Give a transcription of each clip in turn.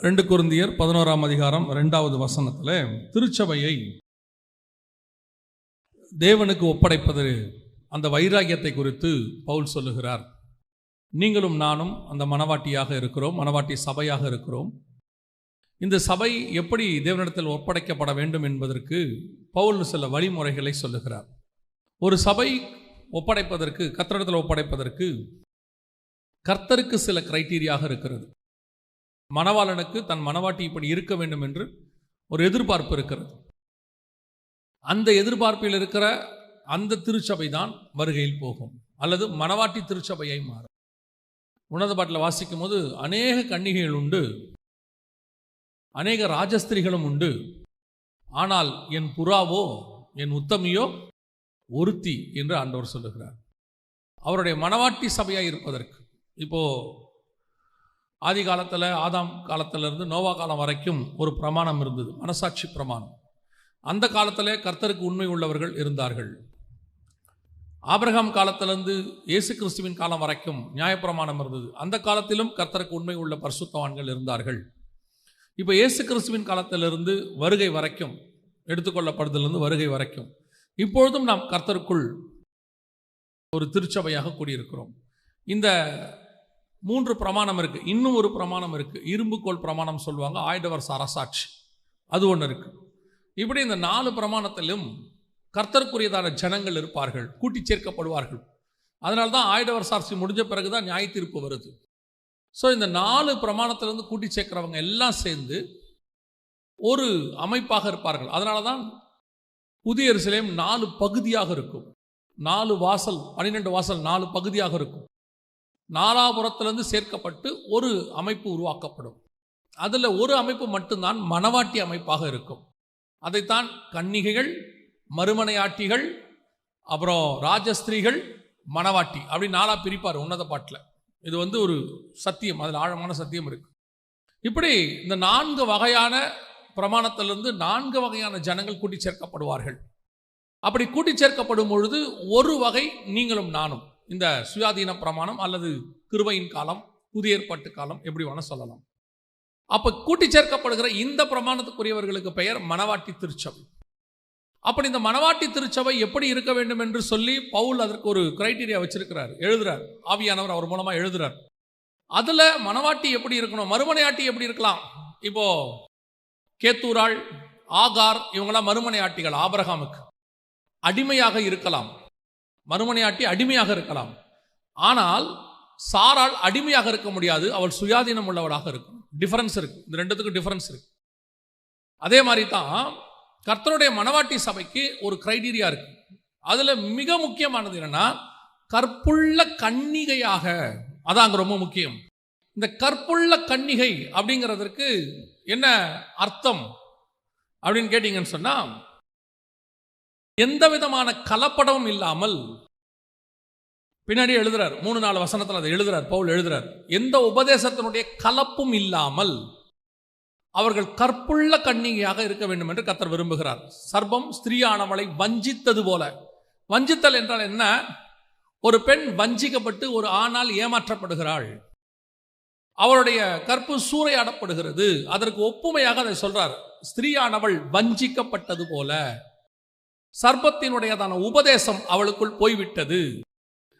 2 கொரிந்தியர் 11ஆம் அதிகாரம் 2வது வசனத்தில் திருச்சபையை தேவனுக்கு ஒப்படைப்பது அந்த வைராகியத்தை குறித்து பவுல் சொல்லுகிறார். நீங்களும் நானும் அந்த மனவாட்டியாக இருக்கிறோம், மனவாட்டி சபையாக இருக்கிறோம். இந்த சபை எப்படி தேவனிடத்தில் ஒப்படைக்கப்பட வேண்டும் என்பதற்கு பவுல் சில வழிமுறைகளை சொல்லுகிறார். ஒரு சபை ஒப்படைப்பதற்கு, கர்த்தரிடத்தில் ஒப்படைப்பதற்கு கர்த்தருக்கு சில கிரைட்டீரியாக இருக்கிறது. மணவாளனுக்கு தன் மணவாட்டி இப்படி இருக்க வேண்டும் என்று ஒரு எதிர்பார்ப்பு இருக்கிறது. அந்த எதிர்பார்ப்பில் இருக்கிற அந்த திருச்சபை தான் வருகையில் போகும், அல்லது மணவாட்டி திருச்சபையை மாறும். உன்னத பாட்டில் வாசிக்கும் போது அநேக கன்னிகைகள் உண்டு, அநேக ராஜஸ்திரிகளும் உண்டு, ஆனால் என் புறாவோ என் உத்தமியோ ஒருத்தி என்று ஆண்டவர் சொல்லுகிறார். அவருடைய மணவாட்டி சபையாக இருப்பதற்கு இப்போ ஆதி காலத்தில், ஆதாம் காலத்திலிருந்து நோவா காலம் வரைக்கும் ஒரு பிரமாணம் இருந்தது, மனசாட்சி பிரமாணம். அந்த காலத்தில் கர்த்தருக்கு உண்மை உள்ளவர்கள் இருந்தார்கள். ஆபிரகாம் காலத்திலிருந்து இயேசு கிறிஸ்துவின் காலம் வரைக்கும் நியாயப்பிரமாணம் இருந்தது. அந்த காலத்திலும் கர்த்தருக்கு உண்மை உள்ள பரிசுத்தவான்கள் இருந்தார்கள். இப்போ இயேசு கிறிஸ்துவின் காலத்திலிருந்து வருகை வரைக்கும், எடுத்துக்கொள்ளப்படுதலிருந்து வருகை வரைக்கும் இப்பொழுதும் நாம் கர்த்தருக்குள் ஒரு திருச்சபையாக கூடியிருக்கிறோம். இந்த 3 பிரமாணம் இருக்குது. இன்னும் ஒரு பிரமாணம் இருக்குது, இரும்புக்கோள் பிரமாணம் சொல்லுவாங்க, ஆயிடவர் அரசாட்சி, அது ஒன்று இருக்குது. இப்படி இந்த 4 பிரமாணத்திலும் கர்த்தருக்குரியதான ஜனங்கள் இருப்பார்கள், கூட்டி சேர்க்கப்படுவார்கள். அதனால தான் ஆயிடவர் சாட்சி முடிஞ்ச பிறகு தான் நியாய தீர்ப்பு வருது. ஸோ இந்த 4 பிரமாணத்திலிருந்து கூட்டி சேர்க்கிறவங்க எல்லாம் சேர்ந்து ஒரு அமைப்பாக இருப்பார்கள். அதனால தான் புதிய எருசலேம் 4 பகுதியாக இருக்கும். 4 வாசல், 12 வாசல் 4 பகுதியாக இருக்கும். 4புறத்திலிருந்து சேர்க்கப்பட்டு ஒரு அமைப்பு உருவாக்கப்படும். அதில் ஒரு அமைப்பு மட்டும்தான் மணவாட்டி அமைப்பாக இருக்கும். அதைத்தான் கன்னிகைகள், மறுமனையாட்டிகள், அப்புறம் ராஜஸ்திரீகள், மணவாட்டி, அப்படி 4 பிரிப்பார் உன்னத பாட்டில். இது ஒரு சத்தியம், அதில் ஆழமான சத்தியம் இருக்கு. இப்படி இந்த 4 வகையான பிரமாணத்திலிருந்து 4 வகையான ஜனங்கள் கூட்டி சேர்க்கப்படுவார்கள். அப்படி கூட்டி சேர்க்கப்படும் பொழுது ஒரு வகை நீங்களும் நானும், இந்த சுயாதீன பிரமாணம் அல்லது கிருபையின் காலம், புதிய ஏற்பாட்டு காலம், எப்படி வேணா சொல்லலாம். அப்ப கூட்டி சேர்க்கப்படுகிற இந்த பிரமாணத்துக்குரியவர்களுக்கு பெயர் மணவாட்டி திருச்சபை. அப்படி இந்த மணவாட்டி திருச்சபை எப்படி இருக்க வேண்டும் என்று சொல்லி பவுல் அதற்கு ஒரு கிரைட்டீரியா வச்சிருக்கிறார், எழுதுறார். ஆவியானவர் அவர் மூலமா எழுதுறார். அதுல மணவாட்டி எப்படி இருக்கணும், மறுமனையாட்டி எப்படி இருக்கலாம். இப்போ கேத்தூராள், ஆகார், இவங்களாம் மறுமனையாட்டிகள். ஆபிரகாமுக்கு அடிமையாக இருக்கலாம், மறுமனையாட்டி அடிமையாக இருக்கலாம். ஆனால் சாராள் அடிமையாக இருக்க முடியாது, அவள் சுயாதீனம் உள்ளவளாக இருக்கும். டிஃபரன்ஸ் இருக்கு, இந்த ரெண்டுத்துக்கும் டிஃபரன்ஸ் இருக்கு. அதே மாதிரி தான் கர்த்தருடைய மணவாட்டி சபைக்கு ஒரு கிரைட்டீரியா இருக்கு. அதுல மிக முக்கியமானது என்னன்னா, கற்புள்ள கன்னிகையாக. அதான் அங்க ரொம்ப முக்கியம். இந்த கற்புள்ள கன்னிகை அப்படிங்கிறதுக்கு என்ன அர்த்தம் அப்படின்னு கேட்டீங்கன்னு சொன்னா, எந்த விதமான கலப்படமும் இல்லாமல், பின்னாடி எழுதுறார் 3-4 வசனத்தில் அதை எழுதுறார், பவுல் எழுதுறார், எந்த உபதேசத்தினுடைய கலப்பும் இல்லாமல் அவர்கள் கற்புள்ள கன்னிகையாக இருக்க வேண்டும் என்று கர்த்தர் விரும்புகிறார். சர்ப்பம் ஸ்திரீயானவளை வஞ்சித்தது போல. வஞ்சித்தல் என்றால் என்ன? ஒரு பெண் வஞ்சிக்கப்பட்டு ஒரு ஆணால் ஏமாற்றப்படுகிறாள், அவருடைய கற்பு சூறையாடப்படுகிறது. அதற்கு ஒப்புமையாக அதை சொல்றார். ஸ்திரீயானவள் வஞ்சிக்கப்பட்டது போல சர்ப்பத்தினுடையதான உபதேசம் அவளுக்குள் போய்விட்டது.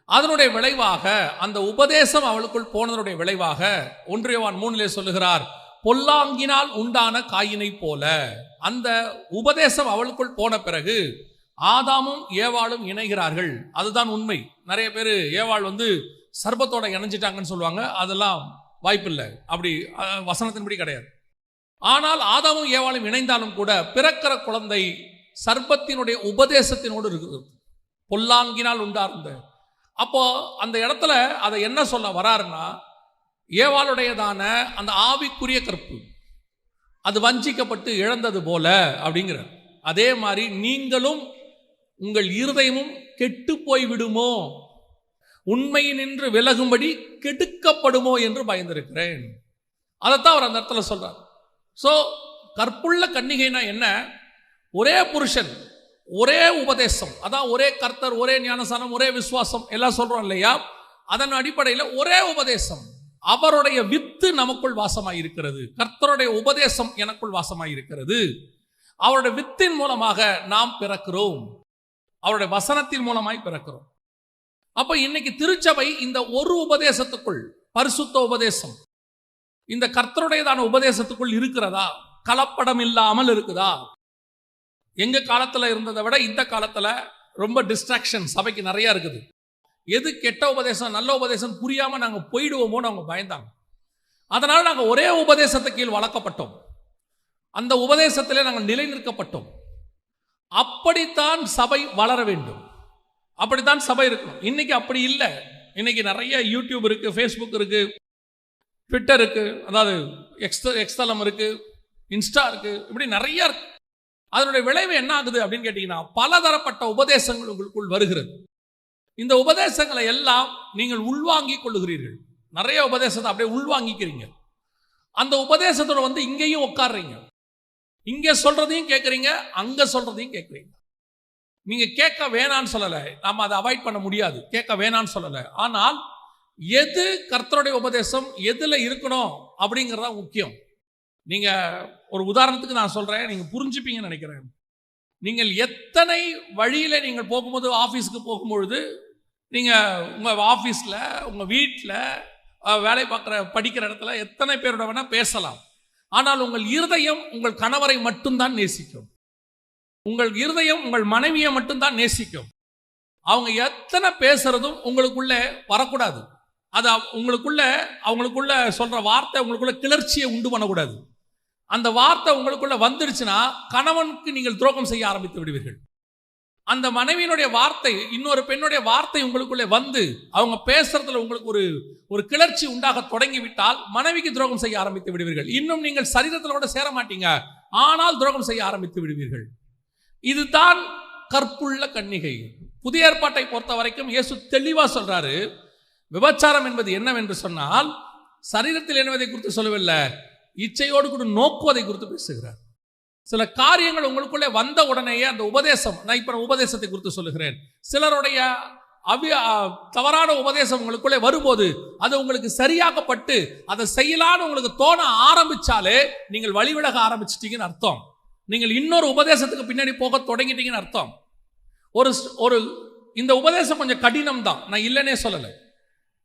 அதனுடைய விளைவாக, அந்த உபதேசம் அவளுக்குள் போனதனுடைய விளைவாக 1 யோவான் 3 சொல்லுகிறார், பொல்லாங்கினால் உண்டான காயினை போல. அந்த உபதேசம் அவளுக்குள் போன பிறகு ஆதாமும் ஏவாளும் இணைகிறார்கள். அதுதான் உண்மை. நிறைய பேர் ஏவாள் சர்ப்பத்தோட இணைஞ்சிட்டாங்கன்னு சொல்லுவாங்க. அதெல்லாம் வாய்ப்பில்லை, அப்படி வசனத்தின்படி கிடையாது. ஆனால் ஆதாமும் ஏவாளும் இணைந்தாலும் கூட பிறக்கிற குழந்தை சர்ப்பத்தினுடைய உபதேசத்தினோடு இருக்குது, பொல்லாங்கினால் உண்டார்ந்த. அப்போ அந்த இடத்துல அதை என்ன சொல்ல வராருன்னா, ஏவாளுடையதான அந்த ஆவிக்குரிய கற்பு அது வஞ்சிக்கப்பட்டு இழந்தது போல அப்படிங்கிறார். அதே மாதிரி நீங்களும் உங்கள் இருதயமும் கெட்டு போய் விடுமோ, உண்மையினின்று விலகும்படி கெடுக்கப்படுமோ என்று பயந்திருக்கிறேன். அதைத்தான் அவர் அந்த இடத்துல சொல்றார். ஸோ கற்புள்ள கன்னிகைனா என்ன? ஒரே புருஷன், ஒரே உபதேசம், அதான் ஒரே கர்த்தர், ஒரே ஞானசானம், ஒரே விசுவாசம் எல்லாம் சொல்றோம் இல்லையா? அதன் அடிப்படையில் ஒரே உபதேசம், அவருடைய வித்து நமக்குள் வாசமாய் இருக்கிறது. கர்த்தருடைய உபதேசம் எனக்குள் வாசமாய் இருக்கிறது. அவருடைய வித்தின் மூலமாக நாம் பிறக்கிறோம். அவருடைய வசனத்தின் மூலமாய் பிறக்கிறோம். அப்ப இன்னைக்கு திருச்சபை இந்த ஒரு உபதேசத்துக்குள், பரிசுத்த உபதேசம், இந்த கர்த்தருடையதான உபதேசத்துக்குள் இருக்கிறதா? கலப்படம் இல்லாமல் இருக்குதா? எங்க காலத்துல இருந்ததை விட இந்த காலத்துல ரொம்ப டிஸ்ட்ராக்ஷன் சபைக்கு நிறைய இருக்குது. எது கெட்ட உபதேசம் நல்ல உபதேசம் புரியாம நாங்க போயிடுவோமோன்னு அவங்க பயந்தாங்க. அதனால நாங்க ஒரே உபதேசத்தை கீழ் வளர்க்கப்பட்டோம். அந்த உபதேசத்திலே நாங்கள் நிலை நிற்கப்பட்டோம். அப்படித்தான் சபை வளர வேண்டும், அப்படித்தான் சபை இருக்கணும். இன்னைக்கு அப்படி இல்லை. இன்னைக்கு நிறைய யூடியூப் இருக்கு, ஃபேஸ்புக் இருக்கு, ட்விட்டர் இருக்கு, அதாவது எக்ஸ்தலம் இருக்கு, இன்ஸ்டா இருக்கு, இப்படி நிறைய இருக்கு. அதனுடைய விளைவு என்ன ஆகுது அப்படின்னு கேட்டீங்கன்னா, பலதரப்பட்ட உபதேசங்கள் உங்களுக்குள் வருகிறது. இந்த உபதேசங்களை எல்லாம் நீங்கள் உள்வாங்கிக் கொள்ளுகிறீர்கள். நிறைய உபதேசத்தை அப்படியே உள்வாங்கிக்கிறீங்க. அந்த உபதேசத்தோட வந்து இங்கேயும் உட்கார்றீங்க, இங்க சொல்றதையும் கேட்கறீங்க, அங்க சொல்றதையும் கேட்கறீங்க. நீங்க கேட்க வேணான்னு சொல்லல, நாம அதை அவாய்ட் பண்ண முடியாது, கேட்க வேணான்னு சொல்லல. ஆனால் எது கர்த்தருடைய உபதேசம், எதுல இருக்கணும் அப்படிங்கறத முக்கியம். நீங்க ஒரு உதாரணத்துக்கு நான் சொல்றேன், நீங்க புரிஞ்சுப்பீங்கன்னு நினைக்கிறேன். நீங்கள் எத்தனை வழியில நீங்கள் போகும்போது, ஆபீஸ்க்கு போகும்பொழுது, நீங்க உங்க ஆபீஸ்ல, உங்க வீட்டில், வேலை பார்க்குற படிக்கிற இடத்துல எத்தனை பேரோட வேணா பேசலாம். ஆனால் உங்கள் இருதயம் உங்கள் கணவரை மட்டும்தான் நேசிக்கும். உங்கள் இருதயம் உங்கள் மனைவியை மட்டும்தான் நேசிக்கும். அவங்க எத்தனை பேசுறதும் உங்களுக்குள்ள வரக்கூடாது. அது அவங்களுக்குள்ள சொல்ற வார்த்தை உங்களுக்குள்ள கிளர்ச்சியை உண்டு பண்ணக்கூடாது. அந்த வார்த்தை உங்களுக்குள்ள வந்துடுச்சுன்னா கணவனுக்கு நீங்கள் துரோகம் செய்ய ஆரம்பித்து விடுவீர்கள். அந்த மனைவியினுடைய வார்த்தை, இன்னொரு பெண்ணுடைய வார்த்தை உங்களுக்குள்ளே வந்து அவங்க பேசுறதுல உங்களுக்கு ஒரு கிளர்ச்சி உண்டாக தொடங்கிவிட்டால் மனைவிக்கு துரோகம் செய்ய ஆரம்பித்து விடுவீர்கள். இன்னும் நீங்கள் சரீரத்தில் கூட சேர மாட்டீங்க, ஆனால் துரோகம் செய்ய ஆரம்பித்து விடுவீர்கள். இதுதான் கற்புள்ள கன்னிகை. புதிய ஏற்பாட்டை பொறுத்த வரைக்கும் இயேசு தெளிவா சொல்றாரு, விபச்சாரம் என்பது என்னவென்று சொன்னால் சரீரத்தில் என்னவதை குறித்து சொல்லவில்லை, இச்சையோடு கூட நோக்குவதை குறித்து பேசுகிறார். சில காரியங்கள் உங்களுக்குள்ளே வந்த உடனேயே அந்த உபதேசம், நான் இப்ப உபதேசத்தை குறித்து சொல்லுகிறேன், சிலருடைய தவறான உபதேசம் உங்களுக்குள்ளே வரும்போது அது உங்களுக்கு சரியாக்கப்பட்டு அதை செய்யலான்னு உங்களுக்கு தோண ஆரம்பிச்சாலே நீங்கள் வழிவிலக ஆரம்பிச்சிட்டீங்கன்னு அர்த்தம். நீங்கள் இன்னொரு உபதேசத்துக்கு பின்னாடி போக தொடங்கிட்டீங்கன்னு அர்த்தம். ஒரு இந்த உபதேசம் கொஞ்சம் கடினம் தான், நான் இல்லைன்னே சொல்லலை.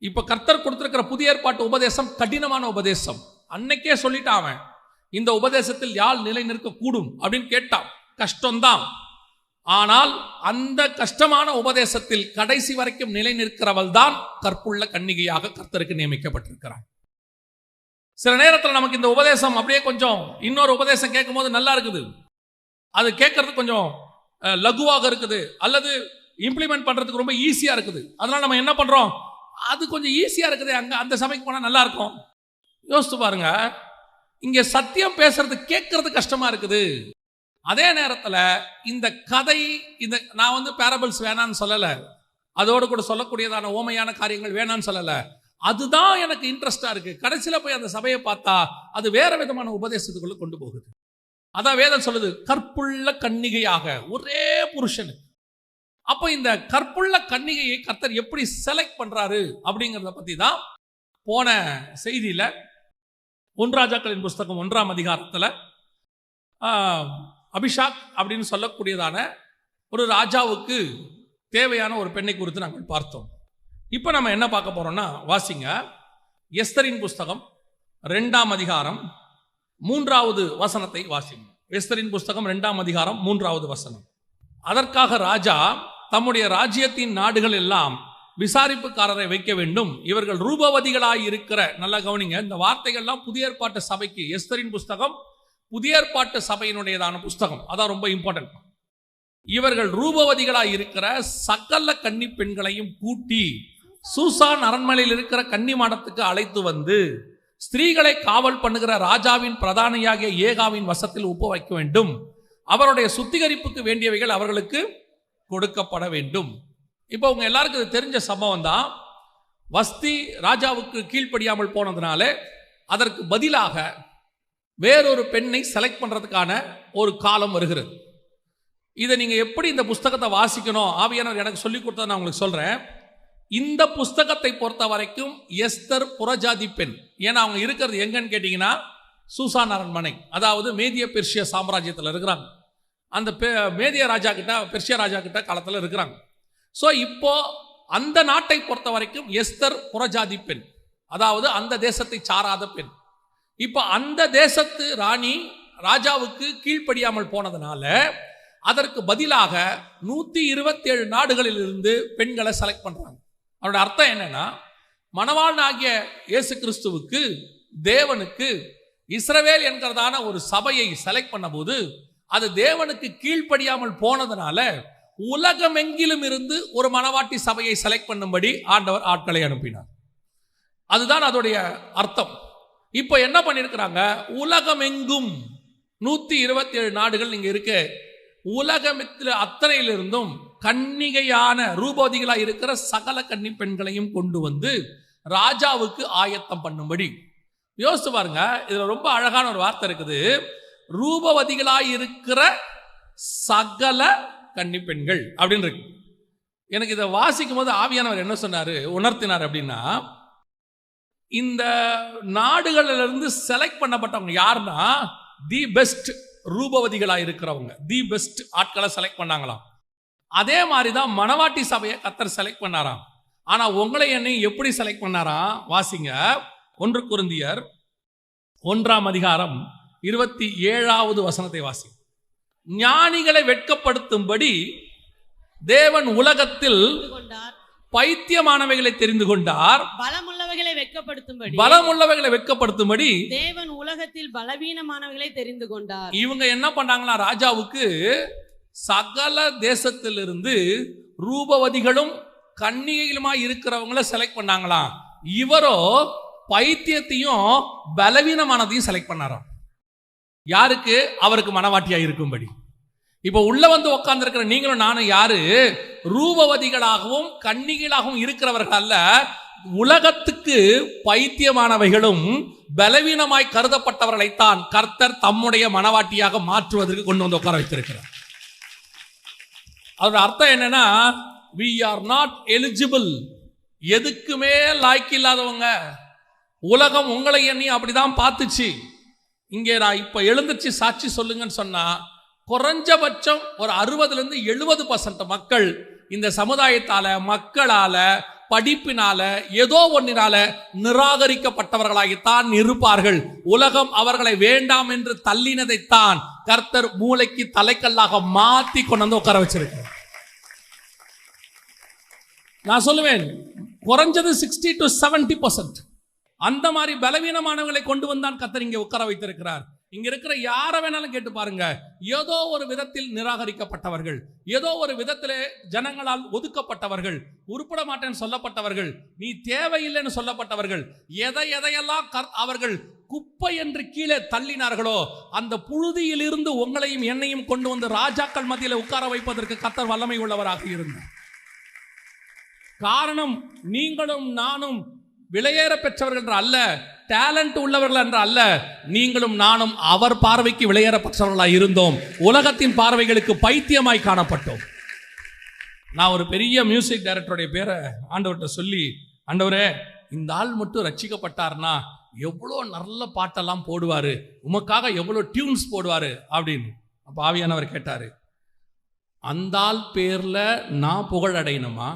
இப்ப கர்த்தர் கொடுத்திருக்கிற புதிய ஏற்பாட்டு உபதேசம் கடினமான உபதேசம். அன்னைக்கே சொல்லிட்டான் அவன், இந்த உபதேசத்தில் யாழ் நிலை நிற்க கூடும் அப்படின்னு கேட்டான். கஷ்டம்தான், ஆனால் அந்த கஷ்டமான உபதேசத்தில் கடைசி வரைக்கும் நிலை நிற்கிறவள் தான் கற்புள்ள கன்னிகையாக கர்த்தருக்கு நியமிக்கப்பட்டிருக்கிறார். சில நேரத்தில் நமக்கு இந்த உபதேசம் அப்படியே கொஞ்சம், இன்னொரு உபதேசம் கேட்கும் போது நல்லா இருக்குது, அது கேட்கறதுக்கு கொஞ்சம் லகுவாக இருக்குது, அல்லது இம்ப்ளிமெண்ட் பண்றதுக்கு ரொம்ப ஈஸியா இருக்குது. அதனால நம்ம என்ன பண்றோம், அது கொஞ்சம் ஈஸியா இருக்குது, அங்க அந்த சபைக்கு போனா நல்லா இருக்கும். யோசித்து பாருங்க, இங்க சத்தியம் பேசுறது கேட்கறது கஷ்டமா இருக்குது. அதே நேரத்தில் இந்த கதை, இந்த நான் வந்து பேரபிள்ஸ் வேணான்னு சொல்லல, அதோடு கூட சொல்லக்கூடியதான ஓமையான காரியங்கள் வேணான்னு சொல்லல, அதுதான் எனக்கு இன்ட்ரெஸ்டா இருக்கு. கடைசியில போய் அந்த சபையை பார்த்தா அது வேற விதமான உபதேசத்துக்குள்ள கொண்டு போகுது. அதான் வேதம் சொல்லுது, கற்புள்ள கன்னிகையாக ஒரே புருஷனுக்கு. அப்ப இந்த கற்புள்ள கன்னிகையை கர்த்தர் எப்படி செலக்ட் பண்றாரு அப்படிங்கிறத பத்தி தான் போன செய்தியில 1 ராஜாக்களின் புஸ்தகம் 1ஆம் அதிகாரத்தில் அபிஷாக் அப்படின்னு சொல்லக்கூடியதான ஒரு ராஜாவுக்கு தேவையான ஒரு பெண்ணை குறித்து நாங்கள் பார்த்தோம். இப்போ நம்ம என்ன பார்க்க போறோம்னா, வாசிங்க எஸ்தரின் புஸ்தகம் 2ஆம் அதிகாரம் 3வது வசனத்தை வாசிங்க. எஸ்தரின் புஸ்தகம் 2ஆம் அதிகாரம் 3வது வசனம். அதற்காக ராஜா தம்முடைய ராஜ்யத்தின் நாடுகள் எல்லாம் விசாரிப்புக்காரரை வைக்க வேண்டும், இவர்கள் ரூபவதிகளாய் இருக்கிற, நல்லா கவனிங்க இந்த வார்த்தைகள்லாம் புதிய ஏற்பாட்டு சபைக்கு, எஸ்தரின் புஸ்தகம் புதிய ஏற்பாட்டு சபையினுடையதான புஸ்தகம், அதான் ரொம்ப இம்பார்ட்டன்ட். இவர்கள் ரூபவதிகளாய் இருக்கிற சகல கன்னி பெண்களையும் கூட்டி சூசான் அரண்மனையில் இருக்கிற கன்னி மாடத்துக்கு அழைத்து வந்து ஸ்திரீகளை காவல் பண்ணுகிற ராஜாவின் பிரதானியாகிய ஏகாவின் வசத்தில் ஒப்பு வைக்க வேண்டும், அவருடைய சுத்திகரிப்புக்கு வேண்டியவைகள் அவர்களுக்கு கொடுக்கப்பட வேண்டும். இப்போ உங்க எல்லாருக்கும் இது தெரிஞ்ச சம்பவம் தான். வஸ்தி ராஜாவுக்கு கீழ்ப்படியாமல் போனதுனால அதற்கு பதிலாக வேறொரு பெண்ணை செலக்ட் பண்றதுக்கான ஒரு காலம் வருகிறது. இதை நீங்க எப்படி இந்த புஸ்தகத்தை வாசிக்கணும், ஆவியானவர் எனக்கு சொல்லி கொடுத்ததை நான் உங்களுக்கு சொல்றேன். இந்த புஸ்தகத்தை பொறுத்த வரைக்கும் எஸ்தர் புறஜாதி பெண். ஏன்னா அவங்க இருக்கிறது எங்கன்னு கேட்டிங்கன்னா சூசான் அரண்மனை, அதாவது மேதிய பெர்ஷிய சாம்ராஜ்யத்தில் இருக்கிறாங்க. அந்த மேதிய ராஜா கிட்ட, பெர்ஷிய ராஜா கிட்ட காலத்தில் இருக்கிறாங்க. ஸோ இப்போ அந்த நாட்டை பொறுத்த வரைக்கும் எஸ்தர் புறஜாதி பெண், அதாவது அந்த தேசத்தை சாராத பெண். இப்போ அந்த தேசத்து ராணி ராஜாவுக்கு கீழ்ப்படியாமல் போனதுனால அதற்கு பதிலாக 127 நாடுகளில் இருந்து பெண்களை செலக்ட் பண்றாங்க. அவரோட அர்த்தம் என்னன்னா, மணவாளன் ஆகிய இயேசு கிறிஸ்துவுக்கு, தேவனுக்கு இஸ்ரவேல் என்கிறதான ஒரு சபையை செலக்ட் பண்ண போது அது தேவனுக்கு கீழ்ப்படியாமல் போனதுனால உலகமெங்கிலும் இருந்து ஒரு மணவாட்டி சபையை செலக்ட் பண்ணும்படி ஆண்டவர் ஆட்களை அனுப்பினார். அதுதான் அதோடைய அர்த்தம். இப்போ என்ன பண்ணியிருக்கிறாங்க, உலகமெங்கும் 127 நாடுகள் இங்க இருக்கு. உலகத்தில் அத்தனையிலிருந்தும் கன்னிகையான ரூபவதிகளாக இருக்கிற சகல கன்னி பெண்களையும் கொண்டு வந்து ராஜாவுக்கு ஆயத்தம் பண்ணும்படி. யோசிச்சு பாருங்க, இதுல ரொம்ப அழகான ஒரு வார்த்தை இருக்குது, ரூபவதிகளாய் இருக்கிற சகல கன்னி பெண்கள் அப்படின்னு இருக்கு. எனக்கு இதை வாசிக்கும் போது ஆவியானவர் என்ன சொன்னாரு, உணர்த்தினார் அப்படின்னா, இந்த நாடுகளிலிருந்து செலக்ட் பண்ணப்பட்டவங்க யாருன்னா தி பெஸ்ட் ரூபவதிகளாக இருக்கிறவங்க, தி பெஸ்ட் ஆட்களை செலக்ட் பண்ணாங்களாம். அதே மாதிரி தான் மணவாட்டி சபையை கர்த்தர் செலக்ட் பண்ணாராம். ஆனா உங்களை என்னையும் எப்படி செலக்ட் பண்ணாராம், வாசிங்க. 1 கொரிந்தியர் 1ஆம் அதிகாரம் 27வது வசனத்தை வாசி. ஞானிகளை வெட்கப்படுத்தும்படி தேவன் உலகத்தில் பைத்தியமானவைகளை தெரிந்து கொண்டார், பலமுள்ளவைகளை வெட்கப்படுத்தும்படி தேவன் உலகத்தில் பலவீனமானவைகளை தெரிந்து கொண்டார். இவங்க என்ன பண்ணாங்களா, ராஜாவுக்கு சகல தேசத்திலிருந்து ரூபவதிகளும் கன்னிகைகளுமாய் இருக்கிறவங்கள செலக்ட் பண்ணாங்களாம். இவரோ பைத்தியத்தையும் பலவீனமானதையும் செலக்ட் பண்ணாராம். யாருக்கு? அவருக்கு மனவாட்டியா இருக்கும்படி. இப்ப உள்ள வந்து உட்கார்ந்து இருக்கிற நீங்களும் நானும் யாரு? ரூபவதிகளாகவும் கன்னிகைகளாகவும் இருக்கிறவர்கள் அல்ல, உலகத்துக்கு பைத்தியமானவைகளும் பலவீனமாய் கருதப்பட்டவர்களைத்தான் கர்த்தர் தம்முடைய மனவாட்டியாக மாற்றுவதற்கு கொண்டு வந்து உட்கார வைத்திருக்கிறார். அதோட அர்த்தம் என்னன்னா, we are not eligible, எதுக்குமே லாய்க்கு இல்லாதவங்க. உலகம் உங்களை எண்ணி அப்படிதான் பார்த்துச்சு. இங்கே நான் இப்ப எழுந்துச்சு சாட்சி சொல்லுங்கன்னு சொன்னா, குறைஞ்சபட்சம் ஒரு 60-70% மக்கள் இந்த சமுதாயத்தால, மக்களால, படிப்பினால, ஏதோ ஒன்றினால நிராகரிக்கப்பட்டவர்களாகத்தான் இருப்பார்கள். உலகம் அவர்களை வேண்டாம் என்று தள்ளினதைத்தான் கர்த்தர் மூளைக்கு தலைக்கல்லாக மாத்தி கொண்டு வந்து உட்கார வச்சிருக்கிறார். நான் சொல்லுவேன், குறைஞ்சது 60 to 70% அந்த மாதிரி பலவீனமானவர்களை கொண்டு வந்தான் கர்த்தர் இங்கே உட்கார வைத்திருக்கிறார். இங்க இருக்கிற யாரை வேணாலும் கேட்டு பாருங்க, ஏதோ ஒரு விதத்தில் நிராகரிக்கப்பட்டவர்கள், ஏதோ ஒரு விதத்திலே ஜனங்களால் ஒதுக்கப்பட்டவர்கள், உருப்பட மாட்டேன்னு சொல்லப்பட்டவர்கள், நீ தேவையில்லைன்னு சொல்லப்பட்டவர்கள், எதையெல்லாம் அவர்கள் குப்பை என்று கீழே தள்ளினார்களோ அந்த புழுதியில் இருந்து உங்களையும் என்னையும் கொண்டு வந்து ராஜாக்கள் மத்தியில் உட்கார வைப்பதற்கு கர்த்தர் வல்லமை உள்ளவராக இருந்தார். காரணம், நீங்களும் நானும் விலையேற பெற்றவர்கள் என்று அல்ல, டேலண்ட் உள்ளவர்கள் என்று அல்ல, நீங்களும் நானும் அவர் பார்வைக்கு விலையேற பெற்றவர்களாக இருந்தோம். உலகத்தின் பார்வைகளுக்கு பைத்தியமாய் காணப்பட்டோம். நான் ஒரு பெரிய மியூசிக் டைரக்டருடைய பேரை ஆண்டவர்கிட்ட சொல்லி, ஆண்டவரே இந்த ஆள் மட்டும் ரட்சிக்கப்பட்டார்னா எவ்வளோ நல்ல பாட்டெல்லாம் போடுவாரு, உமக்காக எவ்வளோ டியூன்ஸ் போடுவாரு அப்படின்னு. அப்போ ஆவியானவர் கேட்டாரு, அந்த ஆள் பேர்ல நான் புகழ் அடையணுமா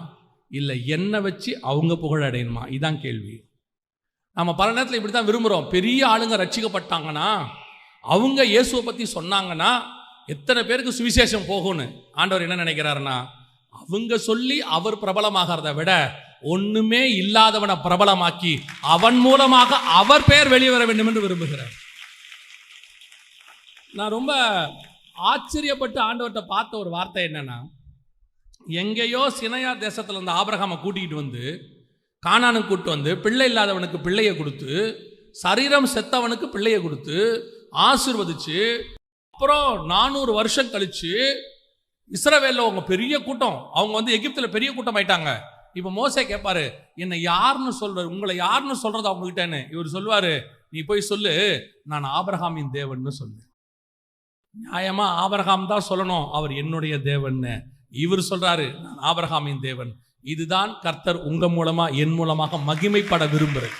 இல்லை என்னை வச்சு அவங்க புகழ் அடையணுமா? இதான் கேள்வி. நம்ம பல நேரத்தில் இப்படி தான் விரும்புகிறோம். பெரிய ஆளுங்க ரட்சிக்கப்பட்டாங்கன்னா, அவங்க இயேசுவை பற்றி சொன்னாங்கன்னா எத்தனை பேருக்கு சுவிசேஷம் போகும்னு ஆண்டவர் என்ன நினைக்கிறாருன்னா, அவங்க சொல்லி அவர் பிரபலமாகிறத விட ஒன்றுமே இல்லாதவனை பிரபலமாக்கி அவன் மூலமாக அவர் பெயர் வெளியே வர வேண்டும் என்று விரும்புகிறார். நான் ரொம்ப ஆச்சரியப்பட்டு ஆண்டவர்கிட்ட பார்த்த ஒரு வார்த்தை என்னன்னா, எங்கேயோ சினையா தேசத்தில் இருந்த ஆபிரகாமை கூட்டிகிட்டு வந்து கானானுக்கு கூட்டு வந்து பிள்ளை இல்லாதவனுக்கு பிள்ளையை கொடுத்து, சரீரம் செத்தவனுக்கு பிள்ளையை கொடுத்து ஆசீர்வதிச்சு, அப்புறம் 400 வருஷம் கழிச்சு இஸ்ரவேலில் அவங்க பெரிய கூட்டம், அவங்க வந்து எகிப்தில் பெரிய கூட்டம் ஆயிட்டாங்க. இப்போ மோசே கேட்பாரு, என்னை யாருன்னு சொல்ற, உங்களை யாருன்னு சொல்றது அவங்க கிட்டன்னு. இவர் சொல்லுவாரு, நீ போய் சொல்லு நான் ஆபிரகாமின் தேவன்னு சொல்லு. நியாயமா ஆபிரகாம் தான் சொல்லணும் அவர் என்னுடைய தேவன்னு. இவர் சொல்றாரு நான் ஆபிரகாமின் தேவன். இதுதான் கர்த்தர் உங்க மூலமா என் மூலமாக மகிமைப்பட விரும்புறது.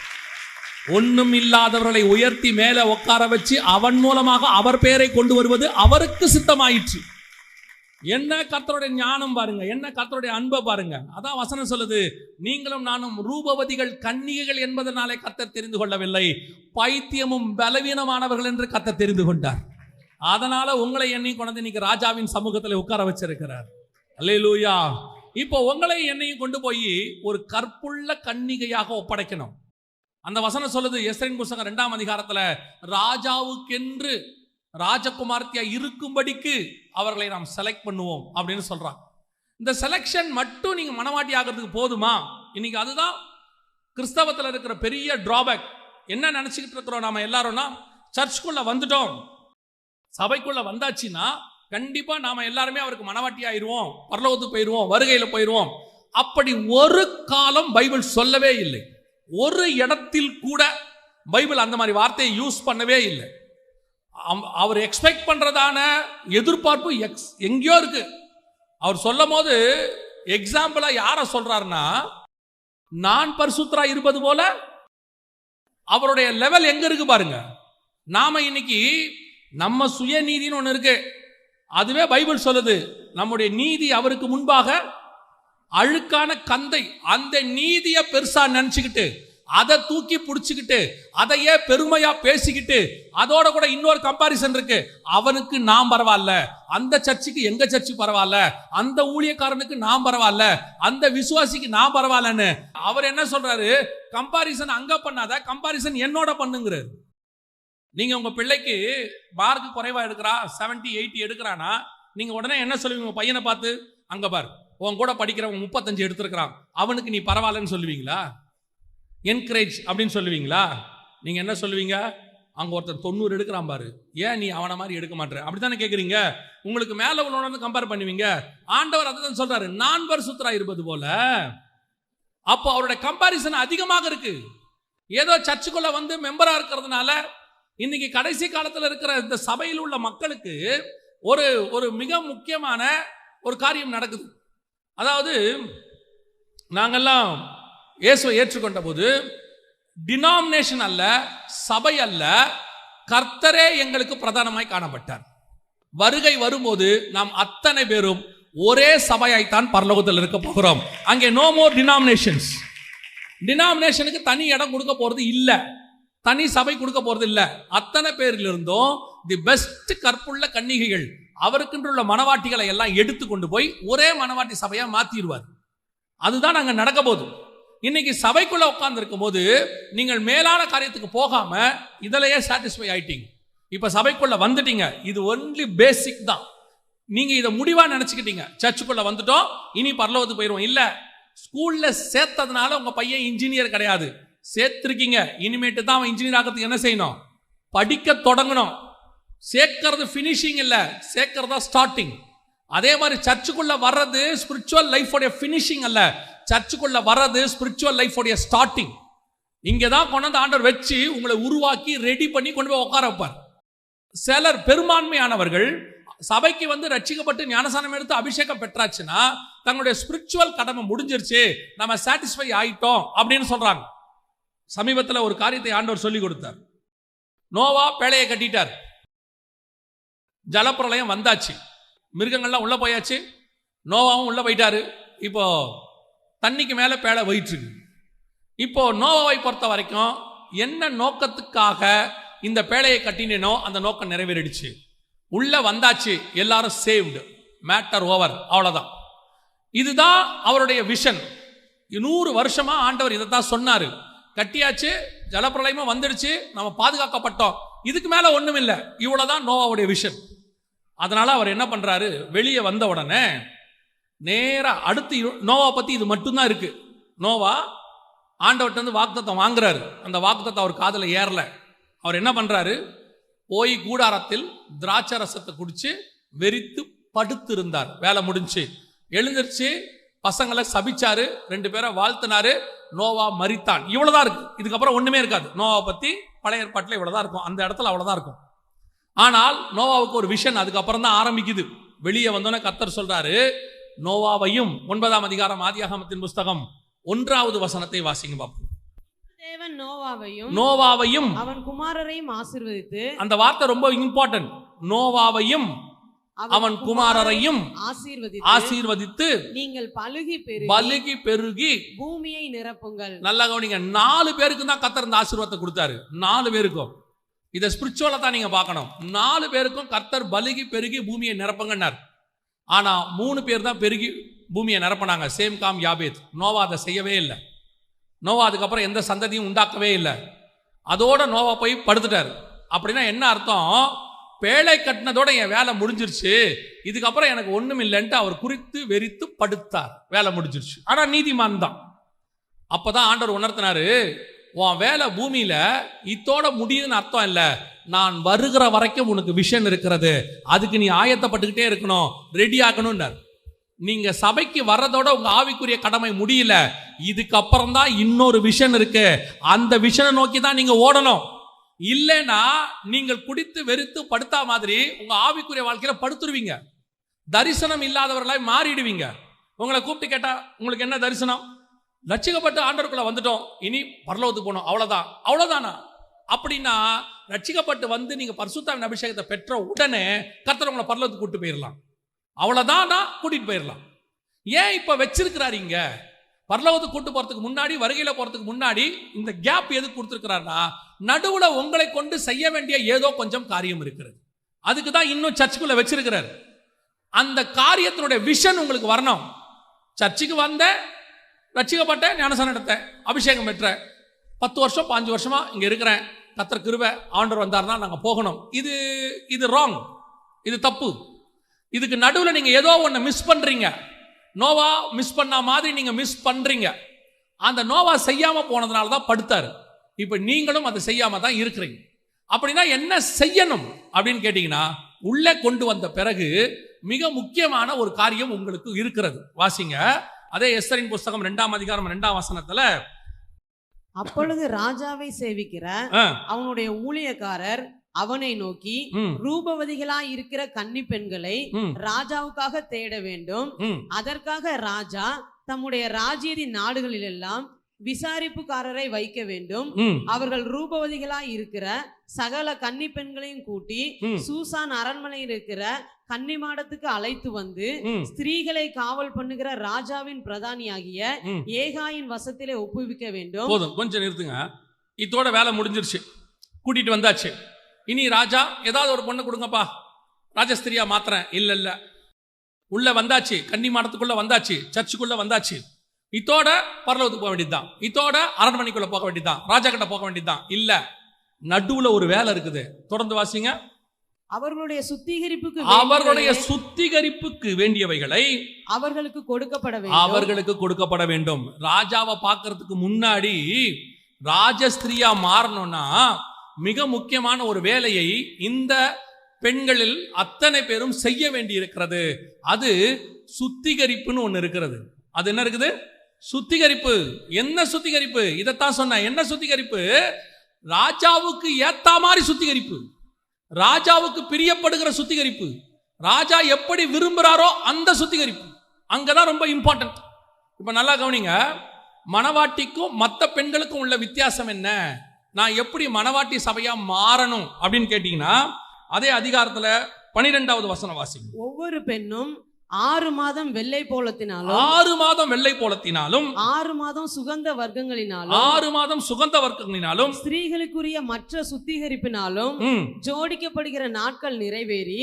ஒண்ணும் இல்லாதவர்களை உயர்த்தி மேலே உட்கார வச்சு அவன் மூலமாக அவர் பெயரை கொண்டு வருவது அவருக்கு சித்தமாயிற்று. என்ன கர்த்தருடைய ஞானம் பாருங்க, என்ன கர்த்தருடைய அன்பை பாருங்க. அதான் வசனம் சொல்லுது, நீங்களும் நானும் ரூபவதிகள் கன்னிகைகள் என்பதனாலே கர்த்தர் தெரிந்து கொள்ளவில்லை, பைத்தியமும் பலவீனமானவர்கள் என்று கர்த்தர் தெரிந்து கொண்டார். அதனால உங்களை என்னையும் கொண்டு இன்னைக்கு ராஜாவின் சமூகத்தில் உட்கார வச்சிருக்கிறார். அல்லேலூயா. இப்போ உங்களை என்னையும் கொண்டு போய் ஒரு கற்புள்ள கன்னிகையாக ஒப்படைக்கணும். அந்த வசனம் சொல்லுது எஸ்தரின் புத்தகம் 2ஆம் அதிகாரத்துல, ராஜாவுக்கென்று ராஜகுமார்த்தியா இருக்கும்படிக்கு அவர்களை நாம் செலக்ட் பண்ணுவோம் அப்படின்னு சொல்றாங்க. இந்த செலக்ஷன் மட்டும் நீங்க மனவாட்டி ஆகிறதுக்கு போதுமா? இன்னைக்கு அதுதான் கிறிஸ்தவத்தில் இருக்கிற பெரிய டிராபேக். என்ன நினைச்சுக்கிட்டு இருக்கிறோம் நாம எல்லாரும்னா, சர்ச்சுக்குள்ள வந்துட்டோம், சபைக்குள்ள வந்தாச்சுன்னா கண்டிப்பா நாம எல்லாருமே அவருக்கு மனவாட்டி ஆயிடுவோம், பரலோகத்துக்கு போயிடுவோம், வருகையில போயிடுவோம். அப்படி ஒரு காலம் பைபிள் சொல்லவே இல்லை. ஒரு இடத்தில் கூட பைபிள் அந்த மாதிரி வார்த்தையை யூஸ் பண்ணவே இல்லை. அவர் எக்ஸ்பெக்ட் பண்றதான எதிர்பார்ப்பு எங்கேயோ இருக்கு. அவர் சொல்லும் போது எக்ஸாம்பிளா யார சொல்றாருன்னா, நான் பரிசுத்தரா இருப்பது போல அவருடைய லெவல் எங்க இருக்கு பாருங்க. நாம இன்னைக்கு நம்ம சுயநீதின்னு ஒன்று இருக்கு, அதுவே பைபிள் சொல்லுது நம்முடைய நீதி அவருக்கு முன்பாக அழுக்கான கந்தை. அந்த நீதியை பெருசா நினைச்சுக்கிட்டு அதை தூக்கி பிடிச்சுக்கிட்டு அதையே பெருமையா பேசிக்கிட்டு அதோட கூட இன்னொரு கம்பாரிசன் இருக்கு. அவனுக்கு நாம் பரவாயில்ல, அந்த சர்ச்சுக்கு எங்க சர்ச்சு பரவாயில்ல, அந்த ஊழியக்காரனுக்கு நாம் பரவாயில்ல, அந்த விசுவாசிக்கு நான் பரவாயில்லன்னு அவர் என்ன சொல்றாரு, கம்பாரிசன் அங்க பண்ணாத, கம்பாரிசன் என்னோட பண்ணுங்கிறாரு. நீங்க உங்க பிள்ளைக்கு மார்க் குறைவா எடுக்கிறா, 70, 80 எடுக்கிறானா, நீங்க உடனே என்ன சொல்லுவீங்க? உங்க பையனை பார்த்து, அங்க பார் உன் கூட படிக்கிறவன் 35 எடுத்திருக்கிறான், அவனுக்கு நீ பரவாயில்லன்னு சொல்லுவீங்களா? என்கரேஜ் அப்படின்னு சொல்லுவீங்களா? நீங்க என்ன சொல்லுவீங்க? அங்க ஒருத்தர் 90 எடுக்கிறான் பாரு, ஏன் நீ அவனை மாதிரி எடுக்க மாட்டேற, அப்படித்தானே கேட்குறீங்க. உங்களுக்கு மேல உள்ளவன கம்பேர் பண்ணுவீங்க. ஆண்டவர் அதை தான் சொல்றாரு, நான் பரிசுத்தரா இருப்பது போல. அப்போ அவருடைய கம்பாரிசன் அதிகமாக இருக்கு. ஏதோ சர்ச்சுக்குள்ள வந்து மெம்பரா இருக்கிறதுனால இன்னைக்கு கடைசி காலத்தில் இருக்கிற இந்த சபையில் உள்ள மக்களுக்கு ஒரு ஒரு மிக முக்கியமான ஒரு காரியம் நடக்குது. அதாவது நாங்கெல்லாம் இயேசுவை ஏற்றுக்கொண்ட போது டினாமினேஷன் அல்ல, சபை அல்ல, கர்த்தரே எங்களுக்கு பிரதானமாய் காணப்பட்டார். வருகை வரும்போது நாம் அத்தனை பேரும் ஒரே சபையாய்த்தான் பரலோகத்தில் இருக்க போகிறோம். அங்கே நோ மோர் டினாமினேஷன்ஸ். டினாமினேஷனுக்கு தனி இடம் கொடுக்க போறது இல்லை, தனி சபை கொடுக்க போறது இல்லை. அத்தனை பேரிலிருந்தும் தி பெஸ்ட் கற்புள்ள கன்னிகைகள், அவருக்குள்ள மனவாட்டிகளை எல்லாம் எடுத்து கொண்டு போய் ஒரே மனவாட்டி சபையா மாத்திடுவார். அதுதான் அங்க நடக்க போகுது. இன்னைக்கு சபைக்குள்ள உட்கார்ந்து இருக்கும் போது நீங்கள் மேலான காரியத்துக்கு போகாம இதிலேயே சாட்டிஸ்ஃபை ஆயிட்டீங்க. இப்ப சபைக்குள்ள வந்துட்டீங்க, இது ஒன்லி பேசிக் தான். நீங்க இதை முடிவா நினைச்சுக்கிட்டீங்க, சர்ச்சுக்குள்ள வந்துட்டோம் இனி பரலோகத்துக்கு போயிடுவோம். இல்ல, ஸ்கூல்ல சேர்த்ததுனால உங்க பையன் இன்ஜினியர் கிடையாது, சேர்த்திருக்கீங்க. இனிமேட்டு தான் அவன் இன்ஜினியர் ஆகிறதுக்கு என்ன செய்யணும்? படிக்க தொடங்கணும். சேர்க்கிறது ஃபினிஷிங் இல்ல, சேர்க்கிறதா ஸ்டார்டிங். அதே மாதிரி சர்ச்சுக்குள்ள வர்றது ஸ்பிரிச்சுவல் லைஃபோடைய ஃபினிஷிங் அல்ல, சர்ச்சுக்குள்ள வர்றது ஸ்பிரிச்சுவல் லைஃபோடைய ஸ்டார்டிங். இங்கதான் கொண்டு வந்து ஆண்டவர் வச்சு உங்களை உருவாக்கி ரெடி பண்ணி கொண்டு போய் உட்கார வைப்பார். சிலர் பெரும்பான்மையானவர்கள் சபைக்கு வந்து ரட்சிக்கப்பட்டு ஞானசானம் எடுத்து அபிஷேகம் பெற்றாச்சுன்னா தங்களுடைய ஸ்பிரிச்சுவல் கடமை முடிஞ்சிருச்சு, நம்ம சாட்டிஸ்ஃபை ஆயிட்டோம் அப்படின்னு சொல்றாங்க. சமீபத்தில் ஒரு காரியத்தை ஆண்டவர் சொல்லி கொடுத்தார். நோவா பேழையை கட்டிட்டார், ஜலப்பிரளயம் வந்தாச்சு, மிருகங்கள்லாம் உள்ள போயாச்சு, நோவாவும் உள்ள போயிட்டாரு. இப்போ தண்ணிக்கு மேல பேழை போயிட்டு இருக்கு. இப்போ நோவாவை பொறுத்த வரைக்கும் என்ன நோக்கத்துக்காக இந்த பேழையை கட்டினேனோ அந்த நோக்கம் நிறைவேறிடுச்சு. உள்ள வந்தாச்சு, எல்லாரும் சேவ்டு, மேட்டர் ஓவர், அவ்வளவுதான். இதுதான் அவருடைய விஷன். 100 வருஷமா ஆண்டவர் இதை தான் சொன்னாரு. கட்டியாச்சு, ஜலப்பிரளயமும் வந்துடுச்சு, நம்ம பாதுகாக்கப்பட்டோம், இதுக்கு மேல ஒண்ணும் இல்லை, இவ்வளவுதான் நோவாவுடைய விஷன். அதனால அவர் என்ன பண்றாரு, வெளியே வந்த உடனே நேரா அடுத்து நோவா பத்தி இது மட்டும்தான் இருக்கு. நோவா ஆண்டவர்கிட்ட வந்து வாக்குத்தத்தம் வாங்குறாரு. அந்த வாக்குத்தத்தம் அவர் காதுல ஏறல. அவர் என்ன பண்றாரு, போய் கூடாரத்தில் திராட்சை ரசத்தை குடிச்சு வெறித்து படுத்து இருந்தார். வேலை முடிஞ்சு எழுந்திருச்சு, பசங்களை சபிச்சாரு, 2 பேரை வாழ்த்தினாரு, நோவா மரித்தான். இவ்வளவுதான் இருக்கு, இதுக்கப்புறம் ஒண்ணுமே இருக்காது. நோவா பத்தி பழைய ஏற்பாட்டில் இவ்வளவுதான் இருக்கும், அந்த இடத்துல அவ்வளவுதான் இருக்கும். ஆனால் நோவாவுக்கு ஒரு விஷன் அதுக்கப்புறம் தான் ஆரம்பிக்குது. வெளியே வந்தோன்னே கர்த்தர் சொல்றாரு, நோவாவையும் 9ஆம் அதிகாரம் ஆதியாகமத்தின் புஸ்தகம் 1வது வசனத்தை வாசிங்க பாப்போம். தேவன் நோவாவையும் அவன் குமாரரையும் ஆசீர்வதித்து, அந்த வார்த்தை ரொம்ப இம்பார்ட்டன்ட், நோவாவையும் அவன் குமாரரையும் ஆசீர்வதித்து நீங்கள் பலுகி பெருகி பூமியை நிரப்புங்கள். நல்லா கவனிங்க, 4 பேருக்கு தான் கர்த்தர் இந்த ஆசீர்வாதத்தை கொடுத்தாரு. 4 பேருக்கும் இதை ஸ்பிரிச்சுவலா தான் நீங்க பார்க்கணும். 4 பேருக்கும் கர்த்தர் பலுகி பெருகி பூமியை நிரப்புங்கன்னார். ஆனா 3 பேர் தான் பெருகி பூமியை நிரப்பினாங்க, சேம் காம் யாபேத். நோவா அதை செய்யவே இல்லை. நோவா அதுக்கப்புறம் எந்த சந்ததியும் உண்டாக்கவே இல்லை. அதோட நோவா போய் படுத்துட்டாரு. அப்படின்னா என்ன அர்த்தம்? பேழை கட்டினதோட என் வேலை முடிஞ்சிருச்சு, இதுக்கப்புறம் எனக்கு ஒண்ணும் இல்லைன்ட்டு அவர் குறித்து வெறித்து படுத்தார். வேலை முடிஞ்சிருச்சு. ஆனா நீதிமான் தான். அப்பதான் ஆண்டவர் உணர்த்தினாரு, உன் வேலை பூமியில இத்தோட முடியுதுன்னு அர்த்தம் இல்லை, நான் வருகிற வரைக்கும் உனக்கு விஷன் இருக்கிறது, அதுக்கு நீ ஆயத்தப்பட்டுக்கிட்டே இருக்கணும், ரெடி ஆகணும்னார். நீங்க சபைக்கு வர்றதோட உங்க ஆவிக்குரிய கடமை முடியல, இதுக்கப்புறம் தான் இன்னொரு விஷன் இருக்கு, அந்த விஷனை நோக்கி தான் நீங்க ஓடணும். இல்லைன்னா நீங்கள் குடித்து வெறுத்து படுத்தா மாதிரி உங்க ஆவிக்குரிய வாழ்க்கையில படுத்துருவீங்க, தரிசனம் இல்லாதவர்களாய் மாறிடுவீங்க. உங்களை கூப்பிட்டு கேட்டா உங்களுக்கு என்ன தரிசனம்? ரட்சிக்கப்பட்டு ஆண்டவருக்குள்ள வந்துட்டோம், இனி பரலோகத்துக்கு போகணும், அவ்வளவுதானா? அப்படின்னா ரட்சிக்கப்பட்டு வந்து நீங்க பரிசுத்தாவின் அபிஷேகத்தை பெற்ற உடனே கர்த்தர் உங்களை பரலோகத்துக்கு கூட்டு போயிடலாம், அவ்வளவுதானா கூட்டிட்டு போயிடலாம். ஏன் இப்ப வச்சிருக்கிறாரு இங்க? பரலோகத்துக்கு கூட்டு போறதுக்கு முன்னாடி, வருகையில போறதுக்கு முன்னாடி இந்த கேப் எதுக்கு கொடுத்திருக்கிறாருன்னா, நடுவுல உங்களை கொண்டு செய்ய வேண்டிய ஏதோ கொஞ்சம் காரியம் இருக்கிறது, அதுக்கு தான் இன்னும் சர்ச்சுக்குள்ள வச்சிருக்கிறார். அந்த காரியத்தினுடைய விஷன் உங்களுக்கு வரணும். சர்ச்சுக்கு வந்த, ரட்சிக்கப்பட்ட, ஞானஸ்நானம் எடுத்தேன், அபிஷேகம் பெற்ற, 10 வருஷம் 5 வருஷமா இங்க இருக்கிறேன், கர்த்தர் கிருபை, ஆண்டவர் வந்தார்னா நாங்க போகணும். இது ராங், இது தப்பு. இதுக்கு நடுவில் நீங்க ஏதோ ஒன்று மிஸ் பண்றீங்க. நோவா மிஸ் பண்ண மாதிரி நீங்க மிஸ் பண்றீங்க. அந்த நோவா செய்யாம போனதுனால தான் படுத்தாரு. இப்ப நீங்களும் அதை செய்யாம தான் இருக்கிறீங்க. அப்படின்னா என்ன செய்யணும் அப்படின்னு கேட்டீங்கன்னா, உள்ளே கொண்டு வந்த பிறகு மிக முக்கியமான ஒரு காரியம் உங்களுக்கு இருக்கிறது. வாசிங்க, அதே எஸ்தரின் புஸ்தகம் 2ஆம் அதிகாரம் 2ஆம் வசனத்துல, அப்பொழுது ராஜாவை சேவிக்கிற அவனுடைய ஊழியக்காரர் அவனை நோக்கி, ரூபவதிகளாய் இருக்கிற கன்னி பெண்களை ராஜாவுக்காக தேட வேண்டும், அதற்காக ராஜா தம்முடைய ராஜ்யத்தின் நாடுகளில் எல்லாம் விசாரிப்புக்காரரை வைக்க வேண்டும், அவர்கள் ரூபவதிகளாய் இருக்கிற சகல கன்னி பெண்களையும் கூட்டி சூசான் அரண்மனையில் இருக்கிற கன்னி மாடத்துக்கு அழைத்து வந்து ஸ்திரீகளை காவல் பண்ணுகிற ராஜாவின் பிரதானியாகிய ஏகாயின் வசத்திலே ஒப்புவிக்க வேண்டும். போதும், கொஞ்சம் நிறுத்துங்க. இதோட வேலை முடிஞ்சிருச்சு, கூட்டிட்டு வந்தாச்சு. இனி ராஜா ஏதாவது ஒரு பொண்ணு கொடுங்கப்பா, ராஜஸ்திரியா மாத்திரேன். இல்ல, உள்ள வந்தாச்சு, கன்னி மாடத்துக்குள்ள வந்தாச்சு, சர்ச்சுக்குள்ள வந்தாச்சு. இதோட பரலோகத்துக்கு போக வேண்டியதுதான், இதோட அரண்மனைக்குள்ள போக வேண்டியதுதான், ராஜா கிட்ட போக வேண்டியதுதான். இல்ல, நடுவுல ஒரு வேலை இருக்குது. தொடர்ந்து வாசிங்க. அவர்களுடைய சுத்திகரிப்புக்கு வேண்டியவைகளை அவர்களுக்கு கொடுக்கப்பட வேண்டும். ராஜாவை பார்க்கறதுக்கு முன்னாடி ராஜஸ்திரியா மாறணும்னா மிக முக்கியமான ஒரு வேலையை இந்த பெண்களில் அத்தனை பேரும் செய்ய வேண்டி இருக்கிறது. அது சுத்திகரிப்புன்னு ஒண்ணு இருக்கிறது. அது என்ன இருக்குது? சுத்திகரிப்பு. என்ன சுத்திகரிப்பு? இதைத்தான் சொன்ன. என்ன சுத்திகரிப்பு? ராஜாவுக்கு ஏத்த மாதிரி சுத்திகரிப்பு, ராஜாவுக்கு பிரியப்படுகிற சுத்திகரிப்பு, ராஜா எப்படி விரும்புறாரோ அந்த சுத்திகரிப்பு. அங்கதான் ரொம்ப இம்பார்ட்டன்ட். இப்ப நல்லா கவனிங்க, மணவாட்டிக்கும் மற்ற பெண்களுக்கும் உள்ள வித்தியாசம் என்ன? நான் எப்படி மணவாட்டி சபையா மாறணும் அப்படின்னு கேட்டீங்கன்னா, அதே அதிகாரத்துல 12வது வசனம் வாசிங்க. ஒவ்வொரு பெண்ணும் 6 மாதம் வெள்ளை போலத்தினாலும் 6 மாதம் வெள்ளை போலத்தினாலும் 6 மாதம் சுகந்த வர்க்கங்களினாலும் 6 மாதம் சுகந்த வர்க்கங்களினாலும் ஸ்திரீகளுக்குரிய மற்ற சுத்திகரிப்பினாலும் ஜோடிக்கப்படுகிற நாட்கள் நிறைவேறி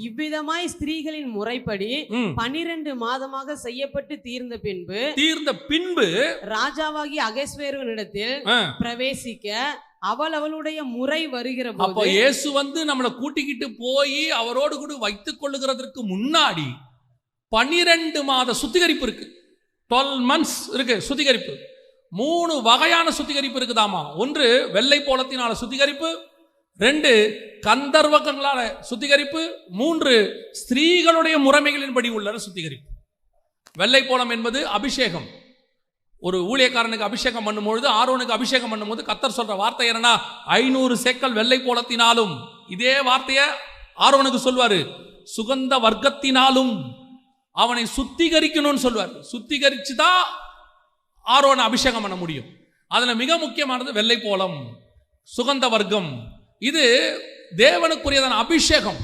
இவ்விதமாய் ஸ்திரீகளின் முறைப்படி 12 மாதமாக செய்யப்பட்டு தீர்ந்த பின்பு ராஜாவாகி அகஸ்வேருவனிடத்தில் பிரவேசிக்க அவளுடைய முறை வருகிற போது, அப்ப இயேசு வந்து நம்மளை கூட்டிக்கிட்டு போய் அவரோடு கூட வைத்துக் கொள்ளுகிறதற்கு முன்னாடி 12 மாத சுத்திகரிப்பு இருக்கு. 12 months இருக்கு சுத்திகரிப்பு. 3 வகையான சுத்திகரிப்பு இருக்குதாமா. 1 வெள்ளை போலத்தினால சுத்திகரிப்பு, 2 கந்தர்வங்களால சுத்திகரிப்பு, 3 ஸ்திரீகளுடைய முறைமைகளின்படி உள்ள சுத்திகரிப்பு. வெள்ளை போலம் என்பது அபிஷேகம். ஒரு ஊழியக்காரனுக்கு அபிஷேகம் பண்ணும்பொழுது, ஆரோனுக்கு அபிஷேகம் பண்ணும்போது கர்த்தர் சொல்ற வார்த்தை என்னன்னா, 500 சேக்கல் வெள்ளை போலத்தினாலும். இதே வார்த்தைய ஆரோனுக்கு சொல்வாரு, சுகந்த வர்க்கத்தினாலும். அவனை சுத்திகரிக்கணும்னு சொல்வார். சுத்திகரிச்சுதான் ஆரோனை அபிஷேகம் பண்ண முடியும். அதுல மிக முக்கியமானது வெள்ளை போலம், சுகந்த வர்க்கம். இது தேவனுக்குரியதான அபிஷேகம்.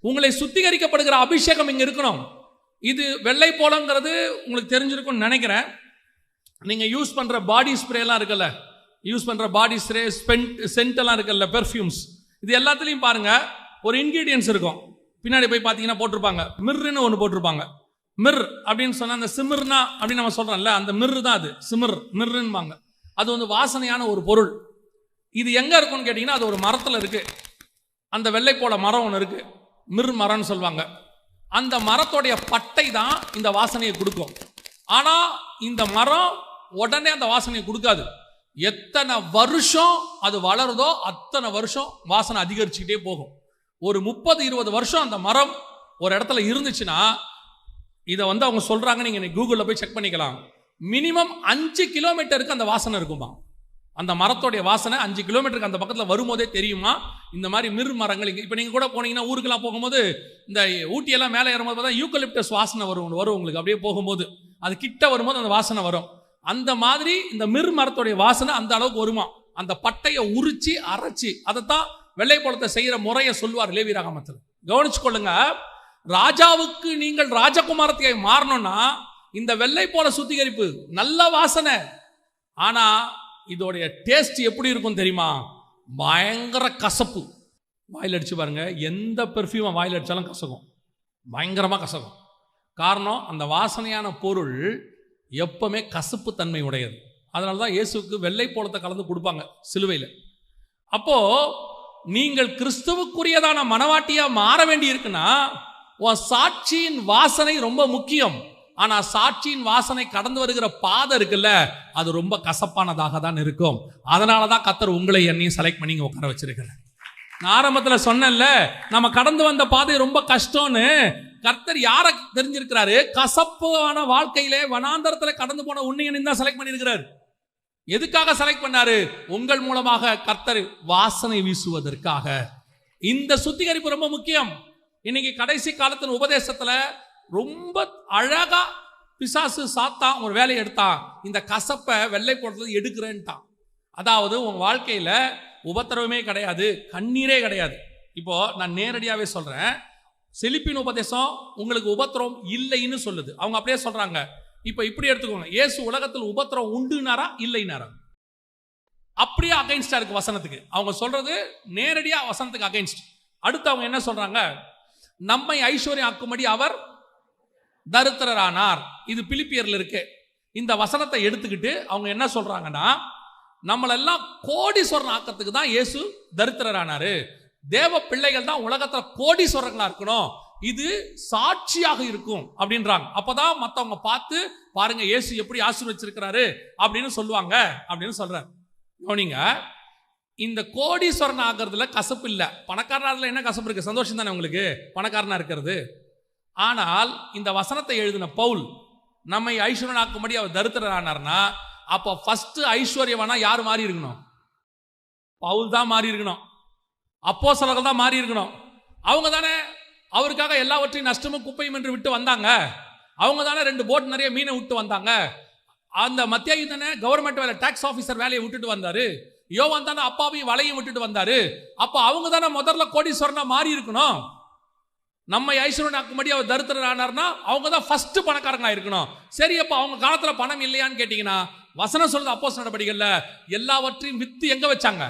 உங்களை சுத்திகரிக்கப்படுகிற அபிஷேகம் இங்க இருக்கணும். இது வெள்ளை போலங்கிறது உங்களுக்கு தெரிஞ்சிருக்கும்னு நினைக்கிறேன். நீங்க யூஸ் பண்ற பாடி ஸ்ப்ரே எல்லாம் இருக்குல்ல, யூஸ் பண்ற பாடி ஸ்ப்ரே, சென்ட் எல்லாம் இருக்குல்ல, பெர்ஃப்யூம்ஸ், இது எல்லாத்துலயும் பாருங்க ஒரு இன்கிரீடியன்ஸ் இருக்கும். பின்னாடி போய் பார்த்தீங்கன்னா போட்டிருப்பாங்க, மிர்ன்னு ஒன்று போட்டிருப்பாங்க. மிர் அப்படின்னு சொன்னா அந்த சிமிர்னா அப்படின்னு நம்ம சொல்றோம்ல, அந்த மிர்ரு தான் அது. சிமிர் மிர்ருன்பாங்க. அது வந்து வாசனையான ஒரு பொருள். இது எங்க இருக்கும்னு கேட்டீங்கன்னா அது ஒரு மரத்துல இருக்கு. அந்த வெள்ளை போல மரம் ஒன்று இருக்கு, மிர் மரம்னு சொல்லுவாங்க. அந்த மரத்தோடைய பட்டை தான் இந்த வாசனையை கொடுக்கும். ஆனா இந்த மரம் உடனே அந்த வாசனையை கொடுக்காது. எத்தனை வருஷம் அது வளருதோ அத்தனை வருஷம் வாசனை அதிகரிச்சுக்கிட்டே போகும். ஒரு 30-20 வருஷம் அந்த மரம் ஒரு இடத்துல இருந்துச்சுன்னா, இதை வந்து அவங்க சொல்றாங்க, நீங்க கூகுளில் போய் செக் பண்ணிக்கலாம், மினிமம் 5 கிலோமீட்டருக்கு அந்த வாசனை இருக்குமா. அந்த மரத்தோடைய வாசனை 5 கிலோமீட்டருக்கு அந்த பக்கத்தில் வரும்போதே தெரியுமா. இந்த மாதிரி மிர் மரங்கள் இப்போ நீங்கள் கூட போனீங்கன்னா, ஊருக்கெல்லாம் போகும்போது இந்த ஊட்டியெல்லாம் மேலே ஏறும்போது பார்த்தா யூக்கலிப்டஸ் வாசனை வரும் உங்களுக்கு. அப்படியே போகும்போது அது கிட்ட வரும்போது அந்த வாசனை வரும். அந்த மாதிரி இந்த மிர் மரத்தோடைய வாசனை அந்த அளவுக்கு வருமா. அந்த பட்டையை உரிச்சு அரைச்சி அதைத்தான் வெள்ளை போலத்தை செய்யற முறையை சொல்வார் லேவியராகமத்தில். கவனிச்சு கொள்ளுங்க, ராஜாவுக்கு நீங்கள் ராஜகுமாரத்தியை மாறணும்னா இந்த வெள்ளை போல சுத்திகரிப்பு நல்ல வாசனை. ஆனா இதோடைய டேஸ்ட் எப்படி இருக்கும் தெரியுமா? பயங்கர கசப்பு. வாயில் அடிச்சு பாருங்க, எந்த பெர்ஃப்யூமை வாயில் அடிச்சாலும் கசக்கும், பயங்கரமா கசக்கும். காரணம், அந்த வாசனையான பொருள் எப்பவுமே கசப்பு தன்மை உடையது. அதனால தான் இயேசுக்கு வெள்ளை போலத்தை கலந்து கொடுப்பாங்க சிலுவையில். அப்போ நீங்கள் கிறிஸ்துவுக்குரியதான மனவாட்டியா மாற வேண்டி இருக்குன்னா, உன் சாட்சியின் வாசனை ரொம்ப முக்கியம். ஆனா சாட்சியின் வாசனை கடந்து வருகிற பாதை இருக்குல்ல, அது ரொம்ப கசப்பானதாக தான் இருக்கும். அதனாலதான் கர்த்தர் உங்களை என்னையும் செலக்ட் பண்ணி இங்க உட்கார வச்சிருக்கிறேன். நான் ஆரம்பத்துல சொன்னேன்ல, நம்ம கடந்து வந்த பாதை ரொம்ப கஷ்டம்னு. கர்த்தர் யாரை தெரிஞ்சிருக்கிறாரு? கசப்பான வாழ்க்கையிலே வனாந்தரத்துல கடந்து போன உன்னையனையும் தான் செலக்ட் பண்ணியிருக்கிறார். எதுக்காக செலக்ட் பண்ணாரு? உங்கள் மூலமாக கர்த்தர் வாசனை வீசுவதற்காக. இந்த சுத்திகரிப்பு ரொம்ப முக்கியம். இன்னைக்கு கடைசி காலத்தின் உபதேசத்துல ரொம்ப அழகா பிசாசு சாத்தான் ஒரு வேலையை எடுத்தான், இந்த கசப்பை வெள்ளை போடுறது எடுக்கிறேன்ட்டான். அதாவது உன் வாழ்க்கையில உபத்திரவமே கிடையாது, கண்ணீரே கிடையாது. இப்போ நான் நேரடியாவே சொல்றேன், செழிப்பின் உபதேசம் உங்களுக்கு உபத்திரம் இல்லைன்னு சொல்லுது. அவங்க அப்படியே சொல்றாங்க. இப்ப இப்படி எடுத்துக்கோங்க, இயேசு உலகத்தில் உபத்திரம் உண்டுனாரா இல்லைனாரா? அப்படியே அகைன்ஸ்டா இருக்கு வசனத்துக்கு. அவங்க சொல்றது நேரடியா வசனத்துக்கு அகைன்ஸ்ட். அடுத்து அவங்க என்ன சொல்றாங்க? நம்மை ஐஸ்வர்யம் ஆக்கும்படி அவர் தரித்திரரானார். இது பிலிப்பியர்ல இருக்கு. இந்த வசனத்தை எடுத்துக்கிட்டு அவங்க என்ன சொல்றாங்கன்னா, நம்மளெல்லாம் கோடீஸ்வரன் ஆக்கத்துக்கு தான் இயேசு தரித்திரரானாரு. தேவ பிள்ளைகள் தான் உலகத்துல கோடீஸ்வரங்களா இருக்கணும், இது சாட்சியாக இருக்கும் அப்படின்றாங்க. அப்பதான் மத்தவங்க பார்த்து பாருங்க இயேசு எப்படி ஆசீர்வதிச்சிருக்கிறாரு அப்படின்னு சொல்லுவாங்க அப்படின்னு சொல்றாரு. கவனிங்க, இந்த கோடீஸ்வரன் ஆகிறதுல கசப்பு இல்லை. பணக்காரனால என்ன கசப்பு இருக்கு? சந்தோஷம் தானே உங்களுக்கு பணக்காரனா இருக்கிறது. ஆனால் இந்த வசனத்தை எழுதின பவுல் நம்மை ஐஸ்வர்யன் ஆக்கும்படி அவர் தரித்திரரானார்னா, அப்போ ஃபர்ஸ்ட் ஐஸ்வர்யவானா யார் மாறி இருக்கணும்? பவுல் தான் மாறி இருக்கணும், அப்போஸ்தலர்கள் தான் மாறி இருக்கணும். அவங்க தானே அவருக்காக எல்லாவற்றையும் நஷ்டமும் குப்பையும் என்று விட்டு வந்தாங்க. அவங்க தானே 2 போட் நிறைய மீனை விட்டு வந்தாங்க. அந்த மத்தியாயு தானே கவர்மெண்ட் வேலை, டாக்ஸ் ஆஃபீஸர் வேலையை விட்டுட்டு வந்தாரு. யோவான் தானே அப்பாவையும் வலையும் விட்டுட்டு வந்தாரு. அப்போ அவங்க தானே முதல்ல கோடீஸ்வரனா மாறி இருக்கணும். நம்மை ஐஸ்வர்யன் ஆக்கும்படி அவர் தரித்திரர் ஆனார்னா அவங்க தான் ஃபர்ஸ்ட் பணக்காரங்களா இருக்கணும். சரி, அப்போ அவங்க காலத்துல பணம் இல்லையான்னு கேட்டீங்கன்னா, வசனம் சொல்றது அப்போஸ்தலர் நடபடிகள்ல எல்லாவற்றையும் வித்து எங்க வச்சாங்க?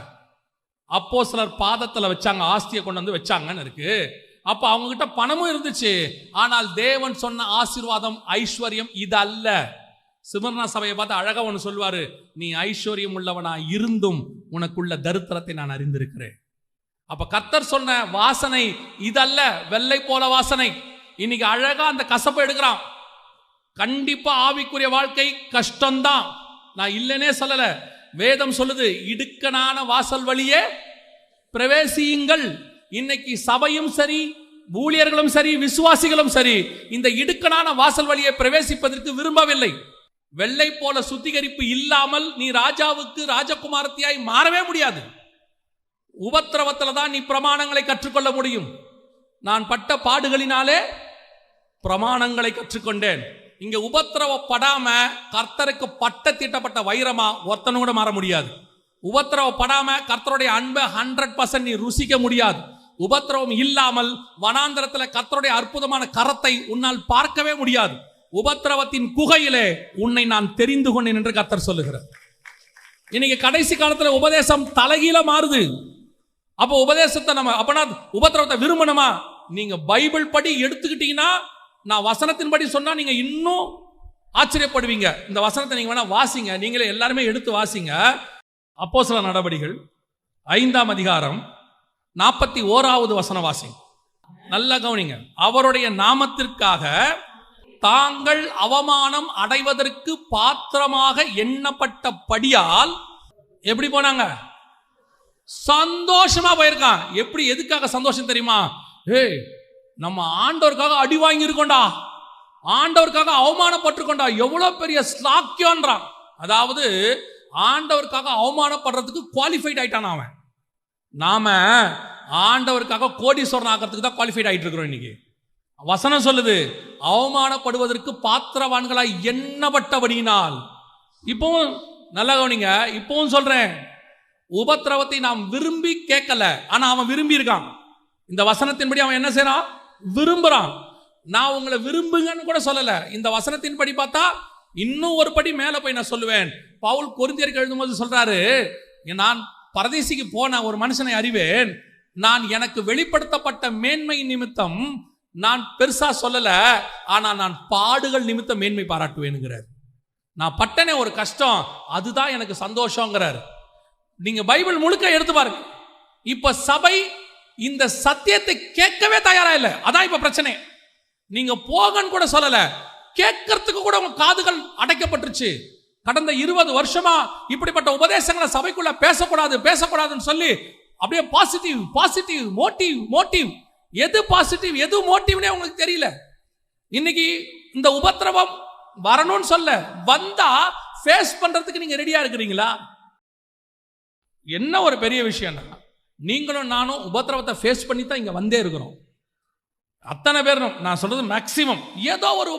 அப்போஸ்தலர் பாதத்துல வச்சாங்க, ஆஸ்தியை கொண்டு வந்து வச்சாங்கன்னு இருக்கு. அப்ப அவங்க கிட்ட பணமும் இருந்துச்சு. ஆனால் தேவன் சொன்ன ஆசீர்வாதம் ஐஸ்வர்யம் இது அல்ல. சிமர்னா சபையை பார்த்து அழகா ஒன்று சொல்வாரு, நீ ஐஸ்வர்யம் உள்ளவனா இருந்தும் உனக்குள்ள தரித்திரத்தை நான் அறிந்திருக்கிறேன். அப்ப கர்த்தர் சொன்ன வாசனை இதல்ல, வெள்ளை போல வாசனை. இன்னைக்கு அழகா அந்த கசப்பை எடுக்கிறான். கண்டிப்பா ஆவிக்குரிய வாழ்க்கை கஷ்டம்தான், நான் இல்லைன்னே சொல்லல. வேதம் சொல்லுது, இடுக்கனான வாசல் வழியே பிரவேசியுங்கள். இன்னைக்கு சபையும் சரி, ஊழியர்களும் சரி, விசுவாசிகளும் சரி, இந்த இடுக்கனான வாசல் வழியை பிரவேசிப்பதற்கு விரும்பவில்லை. வெள்ளை போல சுத்திகரிப்பு இல்லாமல் நீ ராஜாவுக்கு ராஜகுமாரத்தியாய் மாறவே முடியாது. உபத்திரவத்தில் தான் நீ பிரமாணங்களை கற்றுக்கொள்ள முடியும். நான் பட்ட பாடுகளினாலே பிரமாணங்களை கற்றுக்கொண்டேன். இங்க உபத்திரவப்படாம கர்த்தருக்கு பட்ட தீட்டப்பட்ட வைரமா ஒருத்தனு கூட மாற முடியாது. உபத்திரவப்படாம கர்த்தருடைய அன்பை 100% நீ ருசிக்க முடியாது. உபத்திரவம் இல்லாமல் வனாந்தரத்தில் கர்த்தருடைய அற்புதமான கரத்தை உன்னால் பார்க்கவே முடியாது. உபத்திரவத்தின் குகையிலே உன்னை நான் தெரிந்து கொண்டேன் என்று கர்த்தர் சொல்லுகிறார். இன்னைக்கு கடைசி காலத்துல உபதேசம் தலைகீழ மாறுது. அப்போ உபதேசத்தை நம்ம அப்பனா உபத்திரவத்தை விரும்பணுமா? நீங்க பைபிள் படி எடுத்துக்கிட்டீங்கன்னா, நான் வசனத்தின் படி சொன்னா நீங்க இன்னும் ஆச்சரியப்படுவீங்க. இந்த வசனத்தை நீங்க வேணா வாசிங்க, நீங்களே எல்லாருமே எடுத்து வாசிங்க. அப்போஸ்தலர் நடபடிகள் 5ஆம் அதிகாரம் 41வது வசனம் வாசிங்க. நல்லா கவனிங்க. அவருடைய நாமத்திற்காக தாங்கள் அவமானம் அடைவதற்கு பாத்திரமாக எண்ணப்பட்டபடியால் எப்படி போனாங்க? சந்தோஷமா போயிருக்கான். எப்படி, எதுக்காக சந்தோஷம் தெரியுமா? நம்ம ஆண்டவருக்காக அடி வாங்கி இருக்கோண்டா, ஆண்டவருக்காக அவமானப்பட்டிருக்கோண்டா, எவ்வளவு பெரிய ஸ்லாக்கியன்றான். அதாவது ஆண்டவருக்காக அவமானப்படுறதுக்கு குவாலிஃபைட் ஆயிட்டான் அவன். நாம ஆண்டவருக்காக கோடீஸ்வரன் ஆகிறதுக்கு தான் குவாலிஃபைட் ஆயிட்டு இருக்கிறோம். இன்னைக்கு வசனம் சொல்லுது, அவமானப்படுவதற்கு பாத்திரவான்களாய் எண்ணப்பட்டபடியினால். இப்பவும் நல்லா கவனிங்க, இப்பவும் சொல்றேன், உபத்திரவத்தை நாம் விரும்பி கேட்கல, ஆனா அவன் விரும்பி இருக்கான். இந்த வசனத்தின்படி அவன் என்ன செய்யறான்? விரும்புறான். நான் உங்களை விரும்புங்கன்னு கூட சொல்லல. இந்த வசனத்தின்படி பார்த்தா இன்னும் ஒரு படி மேல போய் நான் சொல்லுவேன். பவுல் கொரிந்தியருக்கு எழுதும்போது சொல்றாரு, நான் பரதேசிக்கு போன ஒரு மனுஷனை அறிவேன், நான் எனக்கு வெளிப்படுத்தப்பட்ட மேன்மை நிமித்தம் நான் பெருசா சொல்லல, ஆனா நான் பாடுகள் நிமித்தம் மேன்மை பாராட்டுவேனுங்கிறார். நான் பட்டனே ஒரு கஷ்டம், அதுதான் எனக்கு சந்தோஷங்கிறார். நீங்க பைபிள் முழுக்க எடுத்து பாருங்க. இப்ப சபை இந்த சத்தியத்தை கேட்கவே தயாரா இல்லை. அதான் இப்ப பிரச்சனை. நீங்க போகன்னு கூட சொல்லல, கேட்கறதுக்கு கூட உங்க காதுகள் அடைக்கப்பட்டுருச்சு. கடந்த 20 வருஷமா இப்படிப்பட்ட உபதேசங்களை சபைக்குள்ள பேசக்கூடாதுன்னு சொல்லி அப்படியே பாசிட்டிவ் மோட்டிவ் எது பாசிட்டிவ் எது மோட்டிவ்னே உங்களுக்கு தெரியல. இன்னைக்கு இந்த உபத்திரவம் வரணும்னு சொல்ல வந்தா ஃபேஸ் பண்றதுக்கு நீங்க ரெடியா இருக்கிறீங்களா? என்ன ஒரு பெரிய விஷயம்னா, நீங்களும் நானும் உபத்திரவத்தை ஃபேஸ் பண்ணி தான் இங்க வந்தே இருக்கிறோம். அத்தனை பேரும் நான் சொல்றது மேக்சிமம் ஏதோ ஒரு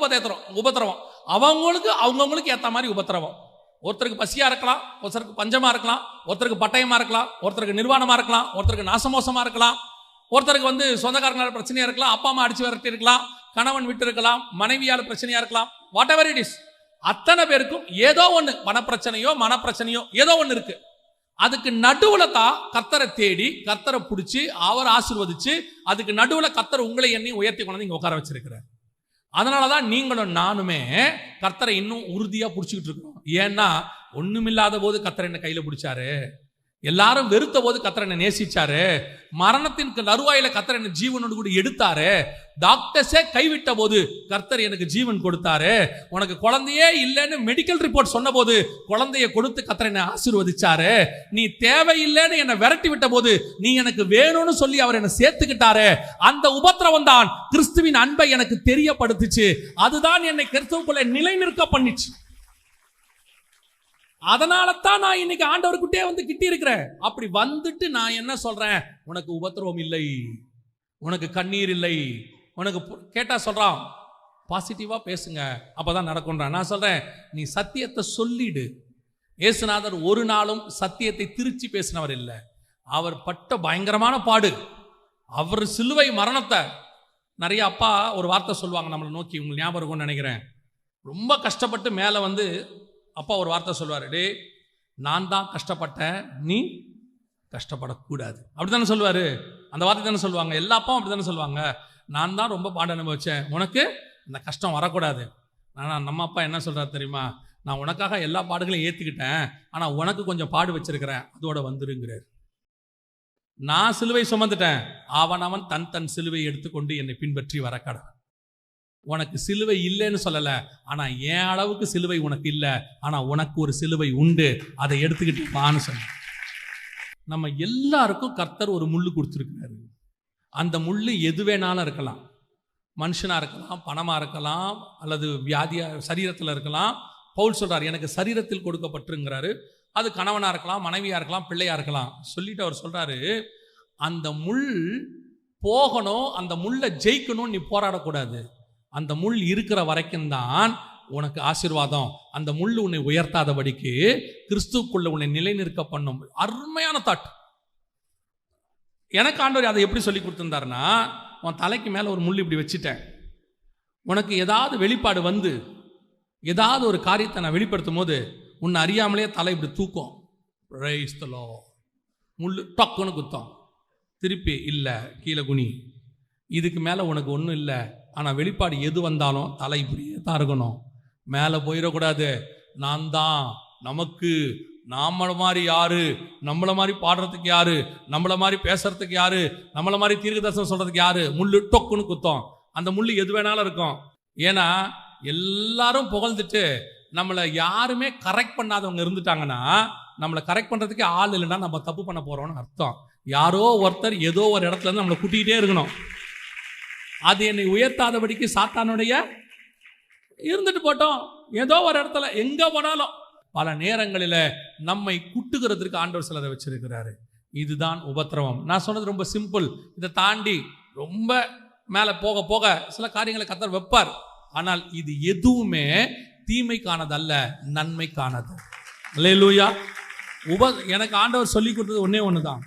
உபத்திரவம் அவங்கவுங்களுக்கு ஏற்ற மாதிரி உபத்திரவம். ஒருத்தருக்கு பசியா இருக்கலாம், ஒருத்தருக்கு பஞ்சமா இருக்கலாம், ஒருத்தருக்கு பட்டயமா இருக்கலாம், ஒருத்தருக்கு நிர்வாணமா இருக்கலாம், ஒருத்தருக்கு நாசமோசமா இருக்கலாம், ஒருத்தருக்கு சொந்தக்காரங்களால பிரச்சனையா இருக்கலாம், அப்பா அம்மா அடிச்சு விரட்டி இருக்கலாம், கணவன் விட்டு இருக்கலாம், மனைவியால் பிரச்சனையா இருக்கலாம், வாட் எவர் இட் இஸ். அத்தனை பேருக்கும் ஏதோ ஒன்று மனப்பிரச்சனையோ ஏதோ ஒன்று இருக்கு. அதுக்கு நடுவுல தான் கர்த்தரை தேடி கர்த்தரை பிடிச்சி அவர் ஆசீர்வதிச்சு அதுக்கு நடுவுல கர்த்தர் உங்களை எண்ணி உயர்த்தி கொண்டு இங்க உட்கார வச்சிருக்கிறார். அதனாலதான் நீங்களும் நானுமே கர்த்தரை இன்னும் உறுதியா பிடிச்சிக்கிட்டு இருக்கோம். ஏன்னா ஒண்ணுமில்லாத போது கர்த்தர் என்ன கையில பிடிச்சாரு, எல்லாரும் வெறுத்த போது கர்த்தர் என்ன நேசிச்சாரு, மரணத்தின் நறுவாயில கர்த்தர் என்ன ஜீவனோடு கூட எடுத்தாரு, டாக்டர்ஸே கைவிட்ட போது கர்த்தர் எனக்கு ஜீவன் கொடுத்தாரு, உனக்கு குழந்தையே இல்லைன்னு மெடிக்கல் ரிப்போர்ட் சொன்ன போது குழந்தைய கொடுத்து கர்த்தர் என்ன ஆசீர்வதிச்சாரு, நீ தேவையில்லைன்னு என்னை விரட்டி விட்ட போது நீ எனக்கு வேணும்னு சொல்லி அவர் என்ன சேர்த்துக்கிட்டாரு. அந்த உபத்திரவம் தான் கிறிஸ்துவின் அன்பை எனக்கு தெரியப்படுத்துச்சு. அதுதான் என்னை கிறிஸ்துவுக்குள்ள நிலை நிற்க பண்ணிச்சு. அதனால தான் நான் இன்னைக்கு ஆண்டவர்கிட்டே கிட்டி இருக்கிறேன். அப்படி வந்துட்டு நான் என்ன சொல்றேன், உனக்கு உபத்திரவம் இல்லை, உனக்கு கண்ணீர் இல்லை, உனக்கு கேட்டா சொல்றான் பாசிட்டிவா பேசுங்க, அப்பதான் நடக்கும்ன்றான். நான் சொல்றேன், நீ சத்தியத்தை சொல்லிடு. இயேசுநாதர் ஒரு நாளும் சத்தியத்தை திருச்சி பேசினவர் இல்லை. அவர் பட்ட பயங்கரமான பாடு, அவர் சிலுவை மரணத்தை நிறைய அப்பா ஒரு வார்த்தை சொல்லுவாங்க நம்மளை நோக்கி, உங்களுக்கு ஞாபகம் இருக்கும்னு நினைக்கிறேன். ரொம்ப கஷ்டப்பட்டு மேலே அப்பா ஒரு வார்த்தை சொல்லுவார், டே நான் தான் கஷ்டப்பட்டேன், நீ கஷ்டப்படக்கூடாது, அப்படி தானே சொல்லுவார். அந்த வார்த்தை தானே சொல்லுவாங்க, எல்லா அப்பாவும் அப்படி தானே சொல்லுவாங்க. நான் தான் ரொம்ப பாடு அனுபவிச்சேன், உனக்கு இந்த கஷ்டம் வரக்கூடாது. ஆனால் நம்ம அப்பா என்ன சொல்கிறார் தெரியுமா, நான் உனக்காக எல்லா பாடுகளையும் ஏற்றுக்கிட்டேன், ஆனால் உனக்கு கொஞ்சம் பாடு வச்சிருக்கிறேன், அதோட வந்துருங்கிறார். நான் சிலுவை சுமந்துட்டேன், அவன் தன் சிலுவை எடுத்துக்கொண்டு என்னை பின்பற்றி வர கடவுள். உனக்கு சிலுவை இல்லைன்னு சொல்லல, ஆனா என் அளவுக்கு சிலுவை உனக்கு இல்லை, ஆனா உனக்கு ஒரு சிலுவை உண்டு, அதை எடுத்துக்கிட்டு வான்னு சொன்ன. நம்ம எல்லாருக்கும் கர்த்தர் ஒரு முள்ளு கொடுத்துருக்கிறாரு. அந்த முள்ளு எது வேணாலும் இருக்கலாம், மனுஷனா இருக்கலாம், பணமா இருக்கலாம், அல்லது வியாதியா சரீரத்தில் இருக்கலாம். பவுல் சொல்றாரு, எனக்கு சரீரத்தில் கொடுக்கப்பட்டிருக்கிறாரு. அது கணவனா இருக்கலாம், மனைவியா இருக்கலாம், பிள்ளையா இருக்கலாம். சொல்லிட்டு அவர் சொல்றாரு, அந்த முள் போகணும், அந்த முள்ளை ஜெயிக்கணும், நீ போராடக்கூடாது. அந்த முள் இருக்கிற வரைக்கும் தான் உனக்கு ஆசீர்வாதம். அந்த முள் உன்னை உயர்த்தாதபடிக்கு கிறிஸ்துக்குள்ள உன்னை நிலை நிற்க பண்ணும். அருமையான தாட். எனக்கு ஆண்டவர் அதை எப்படி சொல்லி கொடுத்திருந்தாருன்னா, உன் தலைக்கு மேலே ஒரு முள் இப்படி வச்சுட்டேன், உனக்கு ஏதாவது வெளிப்பாடு வந்து ஏதாவது ஒரு காரியத்தை நான் வெளிப்படுத்தும் போது உன்னை அறியாமலே தலை இப்படி தூக்கும். Praise the Lord. முள் டக்குன்னு குத்தம், திருப்பி இல்லை கீழே குனி, இதுக்கு மேலே உனக்கு ஒன்றும் இல்லை. ஆனால் வெளிப்பாடு எது வந்தாலும் தலை இப்படியே தான் இருக்கணும், மேலே போயிடக்கூடாது. நான் தான், நமக்கு நம்மள மாதிரி யாரு, நம்மளை மாதிரி பாடுறதுக்கு யாரு, நம்மளை மாதிரி பேசுறதுக்கு யாரு, நம்மளை மாதிரி தீர்க்கதரிசனம் சொல்றதுக்கு யாரு. முள்ளு டொக்குன்னு குத்தம். அந்த முள்ளு எது வேணாலும் இருக்கும். ஏன்னா எல்லாரும் புகழ்ந்துட்டு நம்மளை யாருமே கரெக்ட் பண்ணாதவங்க இருந்துட்டாங்கன்னா, நம்மளை கரெக்ட் பண்ணுறதுக்கு ஆள் இல்லைன்னா நம்ம தப்பு பண்ண போகிறோம்னு அர்த்தம். யாரோ ஒருத்தர் ஏதோ ஒரு இடத்துல இருந்து நம்மளை கூட்டிகிட்டே இருக்கணும். அது என்னை உயர்த்தாதபடிக்கு சாத்தானுடைய இருந்துட்டு போட்டோம். ஏதோ ஒரு இடத்துல எங்கே போனாலும் பல நேரங்களில் நம்மை குட்டுகிறதுக்கு ஆண்டவர் சிலரை வச்சிருக்கிறாரு. இதுதான் உபத்திரவம். நான் சொன்னது ரொம்ப சிம்பிள். இதை தாண்டி ரொம்ப மேலே போக போக சில காரியங்களை கர்த்தர் வைப்பார். ஆனால் இது எதுவுமே தீமைக்கானதல்ல, நன்மைக்கானது. அல்லேலூயா. எனக்கு ஆண்டவர் சொல்லி கொடுத்தது ஒன்னே ஒன்று தான்.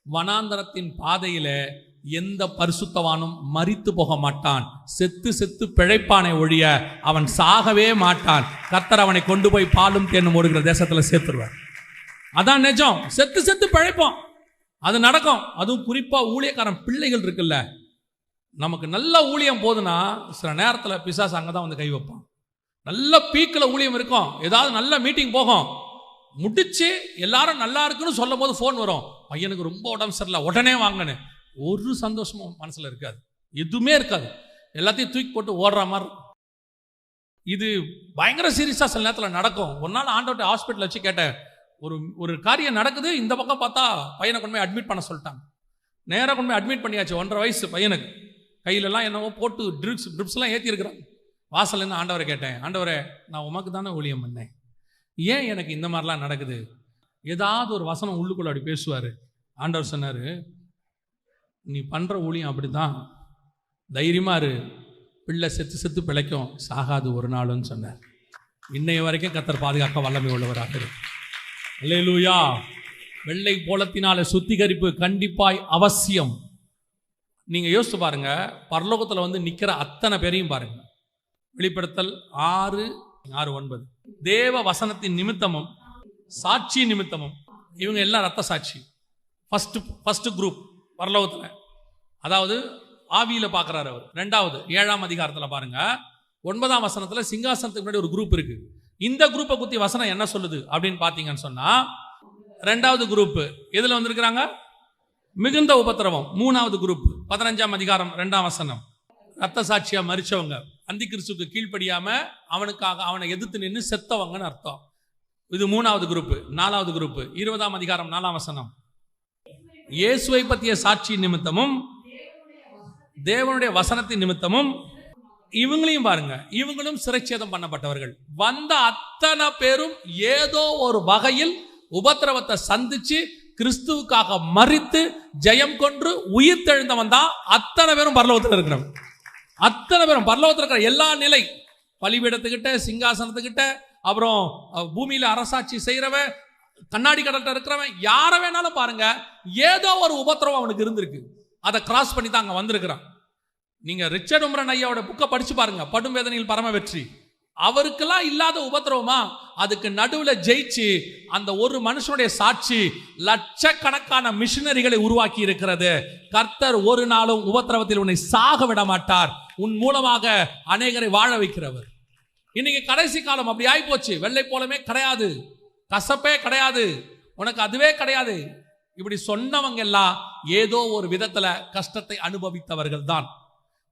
வனாந்தரத்தின் பாதையில எந்த பரிசுத்தவானும் மரித்து போக மாட்டான், செத்து செத்து பிழைப்பானே ஒழிய அவன் சாகவே மாட்டான். கர்த்தர் அவனை கொண்டு போய் பாலும் தேனும் ஓடுகிற தேசத்துல சேர்த்துருவார். அதான் நிஜம். செத்து செத்து பிழைப்போம், அது நடக்கும். அதுவும் குறிப்பா ஊழியக்காரன் பிள்ளைகள் இருக்குல்ல, நமக்கு நல்ல ஊழியம் போதுன்னா சில நேரத்தில் பிசாசு அங்கே தான் வந்து கை வைப்பான். நல்ல பீக்கில் ஊழியம் இருக்கும், ஏதாவது நல்ல மீட்டிங் போகும், முடிச்சு எல்லாரும் நல்லா இருக்குன்னு சொல்லும் போது ஃபோன் வரும், பையனுக்கு ரொம்ப உடம்பு சரியில்லை உடனே வாங்கன்னு. ஒரு சந்தோஷமும் மனசில் இருக்காது, எதுவுமே இருக்காது. எல்லாத்தையும் தூக்கி போட்டு ஓடுற மாதிரி. இது பயங்கர சீரியஸாக சில நேரத்தில் நடக்கும். ஒரு நாள் ஆண்டவர்கிட்ட ஹாஸ்பிட்டல் வச்சு கேட்டேன், ஒரு காரியம் நடக்குது, இந்த பக்கம் பார்த்தா பையனை கொண்டு போய் அட்மிட் பண்ண சொல்லிட்டாங்க. நேராக கொண்டு போய் அட்மிட் பண்ணியாச்சு. 1.5 வயசு பையனுக்கு கையிலெல்லாம் என்னவோ போட்டு ட்ரிப்ஸ்லாம் ஏற்றிருக்கிறான். வாசல்லேருந்து ஆண்டவரை கேட்டேன், ஆண்டவரே நான் உமக்கு தானே ஊழியம் பண்ணேன், ஏன் எனக்கு இந்த மாதிரிலாம் நடக்குது? ஏதாவது ஒரு வசனம் உள்ளுக்குள்ள அப்படி பேசுவார். ஆண்டவர் சொன்னார், நீ பண்ணுற ஊழியம் அப்படி தான், தைரியமாக இரு, பிள்ளை செத்து செத்து பிழைக்கும், சாகாது ஒரு நாளுன்னு சொன்னார். இன்னைய வரைக்கும் கர்த்தர் பாதுகாக்க வல்லமை உள்ளவராக இருக்கு. அல்லேலூயா. வெள்ளை போலத்தினால சுத்திகரிப்பு கண்டிப்பாய் அவசியம். நீங்கள் யோசிச்சு பாருங்க, பரலோகத்தில் வந்து நிற்கிற அத்தனை பேரையும் பாருங்க. வெளிப்படுத்தல் 6:9 தேவ வசனத்தின் நிமித்தமும் சாட்சி நிமித்தமும் இவங்க எல்லாம் ரத்த சாட்சி. ஃபர்ஸ்ட் குரூப் பரலோகத்தில், அதாவது ஆவியில் பார்க்குறாரு அவர். 2வது 7ஆம் அதிகாரத்தில் பாருங்க, 9ஆம் வசனத்தில் சிங்காசனத்துக்கு முன்னாடி ஒரு குரூப் இருக்கு. இந்த குரூப்பை குத்தி வசனம் என்ன சொல்லுது அப்படின்னு பார்த்தீங்கன்னு சொன்னா, 2வது குரூப் எதில் வந்திருக்கிறாங்க? மிகுந்த உபத்திரவம். 3வது குரூப் 15ஆம் அதிகாரம் 2ஆம் வசனம், ரத்த சாட்சியா மரிச்சவங்க, அந்தி கிறிஸ்துக்கு கீழ்ப்படியாம அவனை எதிர்த்து நின்று செத்தவங்கன்னு அர்த்தம். இது 3வது குரூப். 4வது குரூப் 20ஆம் அதிகாரம் 4ஆம் வசனம், இயேசுவை பற்றிய சாட்சி நிமித்தமும் தேவனுடைய வசனத்தின் நிமித்தமும். இவங்களையும் பாருங்க, இவங்களும் சிறைச்சேதம் பண்ணப்பட்டவர்கள். வந்த அத்தனை பேரும் ஏதோ ஒரு வகையில் உபத்திரவத்தை சந்திச்சு கிறிஸ்துவுக்காக மரித்து ஜெயம் கொன்று உயிர் தெழுந்தவன் தான் அத்தனை பேரும் பரலோகத்தில் இருக்கிறவன். அத்தனை பேரும் பரலோகத்தில் இருக்கிற எல்லா நிலை, பலிபீடத்துக்கிட்ட, சிங்காசனத்துக்கிட்ட, அப்புறம் பூமியில அரசாட்சி செய்யறவன், கண்ணாடி கடல்கிட்ட இருக்கிறவன், யார வேணாலும் பாருங்க, ஏதோ ஒரு உபத்திரவம் அவனுக்கு இருந்திருக்கு. அதை கிராஸ் பண்ணி தான் அங்க வந்திருக்கிறான். நீங்க ரிச்சர்ட் உம்ரன் ஐயாவோட புக்கை படிச்சு பாருங்க, படும் வேதனையில் பரம வெற்றி. அவருக்கெல்லாம் இல்லாத உபத்திரவமா? அதுக்கு நடுவில் ஜெயிச்சு அந்த ஒரு மனுஷனுடைய சாட்சி லட்சக்கணக்கான மிஷினரிகளை உருவாக்கி இருக்கிறது. கர்த்தர் ஒரு நாளும் உபத்திரவத்தில் உன்னை சாக விட மாட்டார். உன் மூலமாக அநேகரை வாழ வைக்கிறவர். இன்னைக்கு கடைசி காலம் அப்படி ஆகி போச்சு. வெள்ளை போலமே கிடையாது, கசப்பே கிடையாது, உனக்கு அதுவே கிடையாது. இப்படி சொன்னவங்க எல்லாம் ஏதோ ஒரு விதத்துல கஷ்டத்தை அனுபவித்தவர்கள் தான்.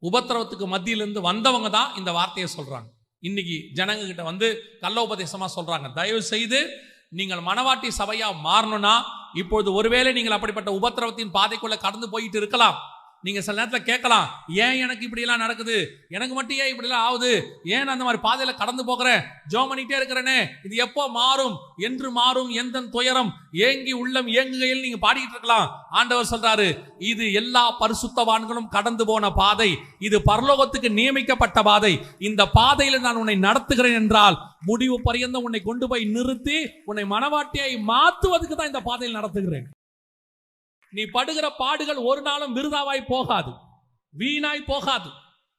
உபத்திரவத்துக்கு மத்தியிலிருந்து வந்தவங்க தான் இந்த வார்த்தையை சொல்றாங்க. இன்னைக்கு ஜனங்க கிட்ட வந்து கள்ளோபதேசமா சொல்றாங்க, தயவு செய்து நீங்கள் மனவாட்டி சபையா மாறணும்னா இப்பொழுது ஒருவேளை நீங்கள் அப்படிப்பட்ட உபத்திரவத்தின் பாதைக்குள்ள கடந்து போயிட்டு இருக்கலாம். நீங்க சில நேரத்தில் கேட்கலாம், ஏன் எனக்கு இப்படி எல்லாம் நடக்குது, எனக்கு மட்டும் ஏன் இப்படி எல்லாம் ஆகுது, ஏன் அந்த மாதிரி பாதையில கடந்து போகிறேன், ஜெபம் பண்ணிட்டே இருக்கிறேனே, இது எப்போ மாறும், என்று மாறும் எந்த துயரம், ஏங்கி உள்ளம் ஏங்குகையில் நீங்க பாடிக்கிட்டு இருக்கலாம். ஆண்டவர் சொல்றாரு, இது எல்லா பரிசுத்தவான்களும் கடந்து போன பாதை, இது பரலோகத்துக்கு நியமிக்கப்பட்ட பாதை. இந்த பாதையில நான் உன்னை நடத்துகிறேன் என்றால் முடிவு பரியந்தம் உன்னை கொண்டு போய் நிறுத்தி உன்னை மனவாட்டியை மாத்துவதற்கு தான் இந்த பாதையில் நடத்துகிறேன். நீ படுகிற பாடுகள் ஒரு நாளும் விருதாவாய் போகாது, வீணாய் போகாது.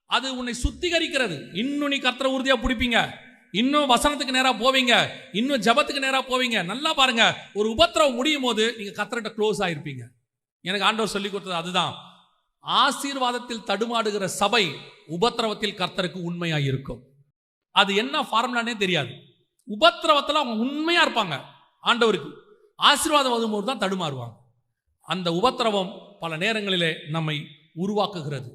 அது உன்னை சுத்திகரிக்கிறது. இன்னும் நீ கர்த்தரை உறுதியா பிடிப்பீங்க, இன்னும் வசனத்துக்கு நேரா போவீங்க, இன்னும் ஜெபத்துக்கு நேரா போவீங்க. நல்லா பாருங்க, ஒரு உபத்திரவம் முடியும் போது நீங்க கர்த்தர்கிட்ட க்ளோஸ் ஆயிருப்பீங்க. எனக்கு ஆண்டவர் சொல்லி கொடுத்தது அதுதான். ஆசீர்வாதத்தில் தடுமாடுகிற சபை உபத்திரவத்தில் கர்த்தருக்கு உண்மையா இருக்கும். அது என்ன ஃபார்முலானே தெரியாது. உபத்திரவத்தில் அவங்க உண்மையா இருப்பாங்க ஆண்டவருக்கு, ஆசீர்வாதம் வரும்போது தான் தடுமாறுவாங்க. அந்த உபத்திரவம் பல நேரங்களிலே நம்மை உருவாக்குகிறது.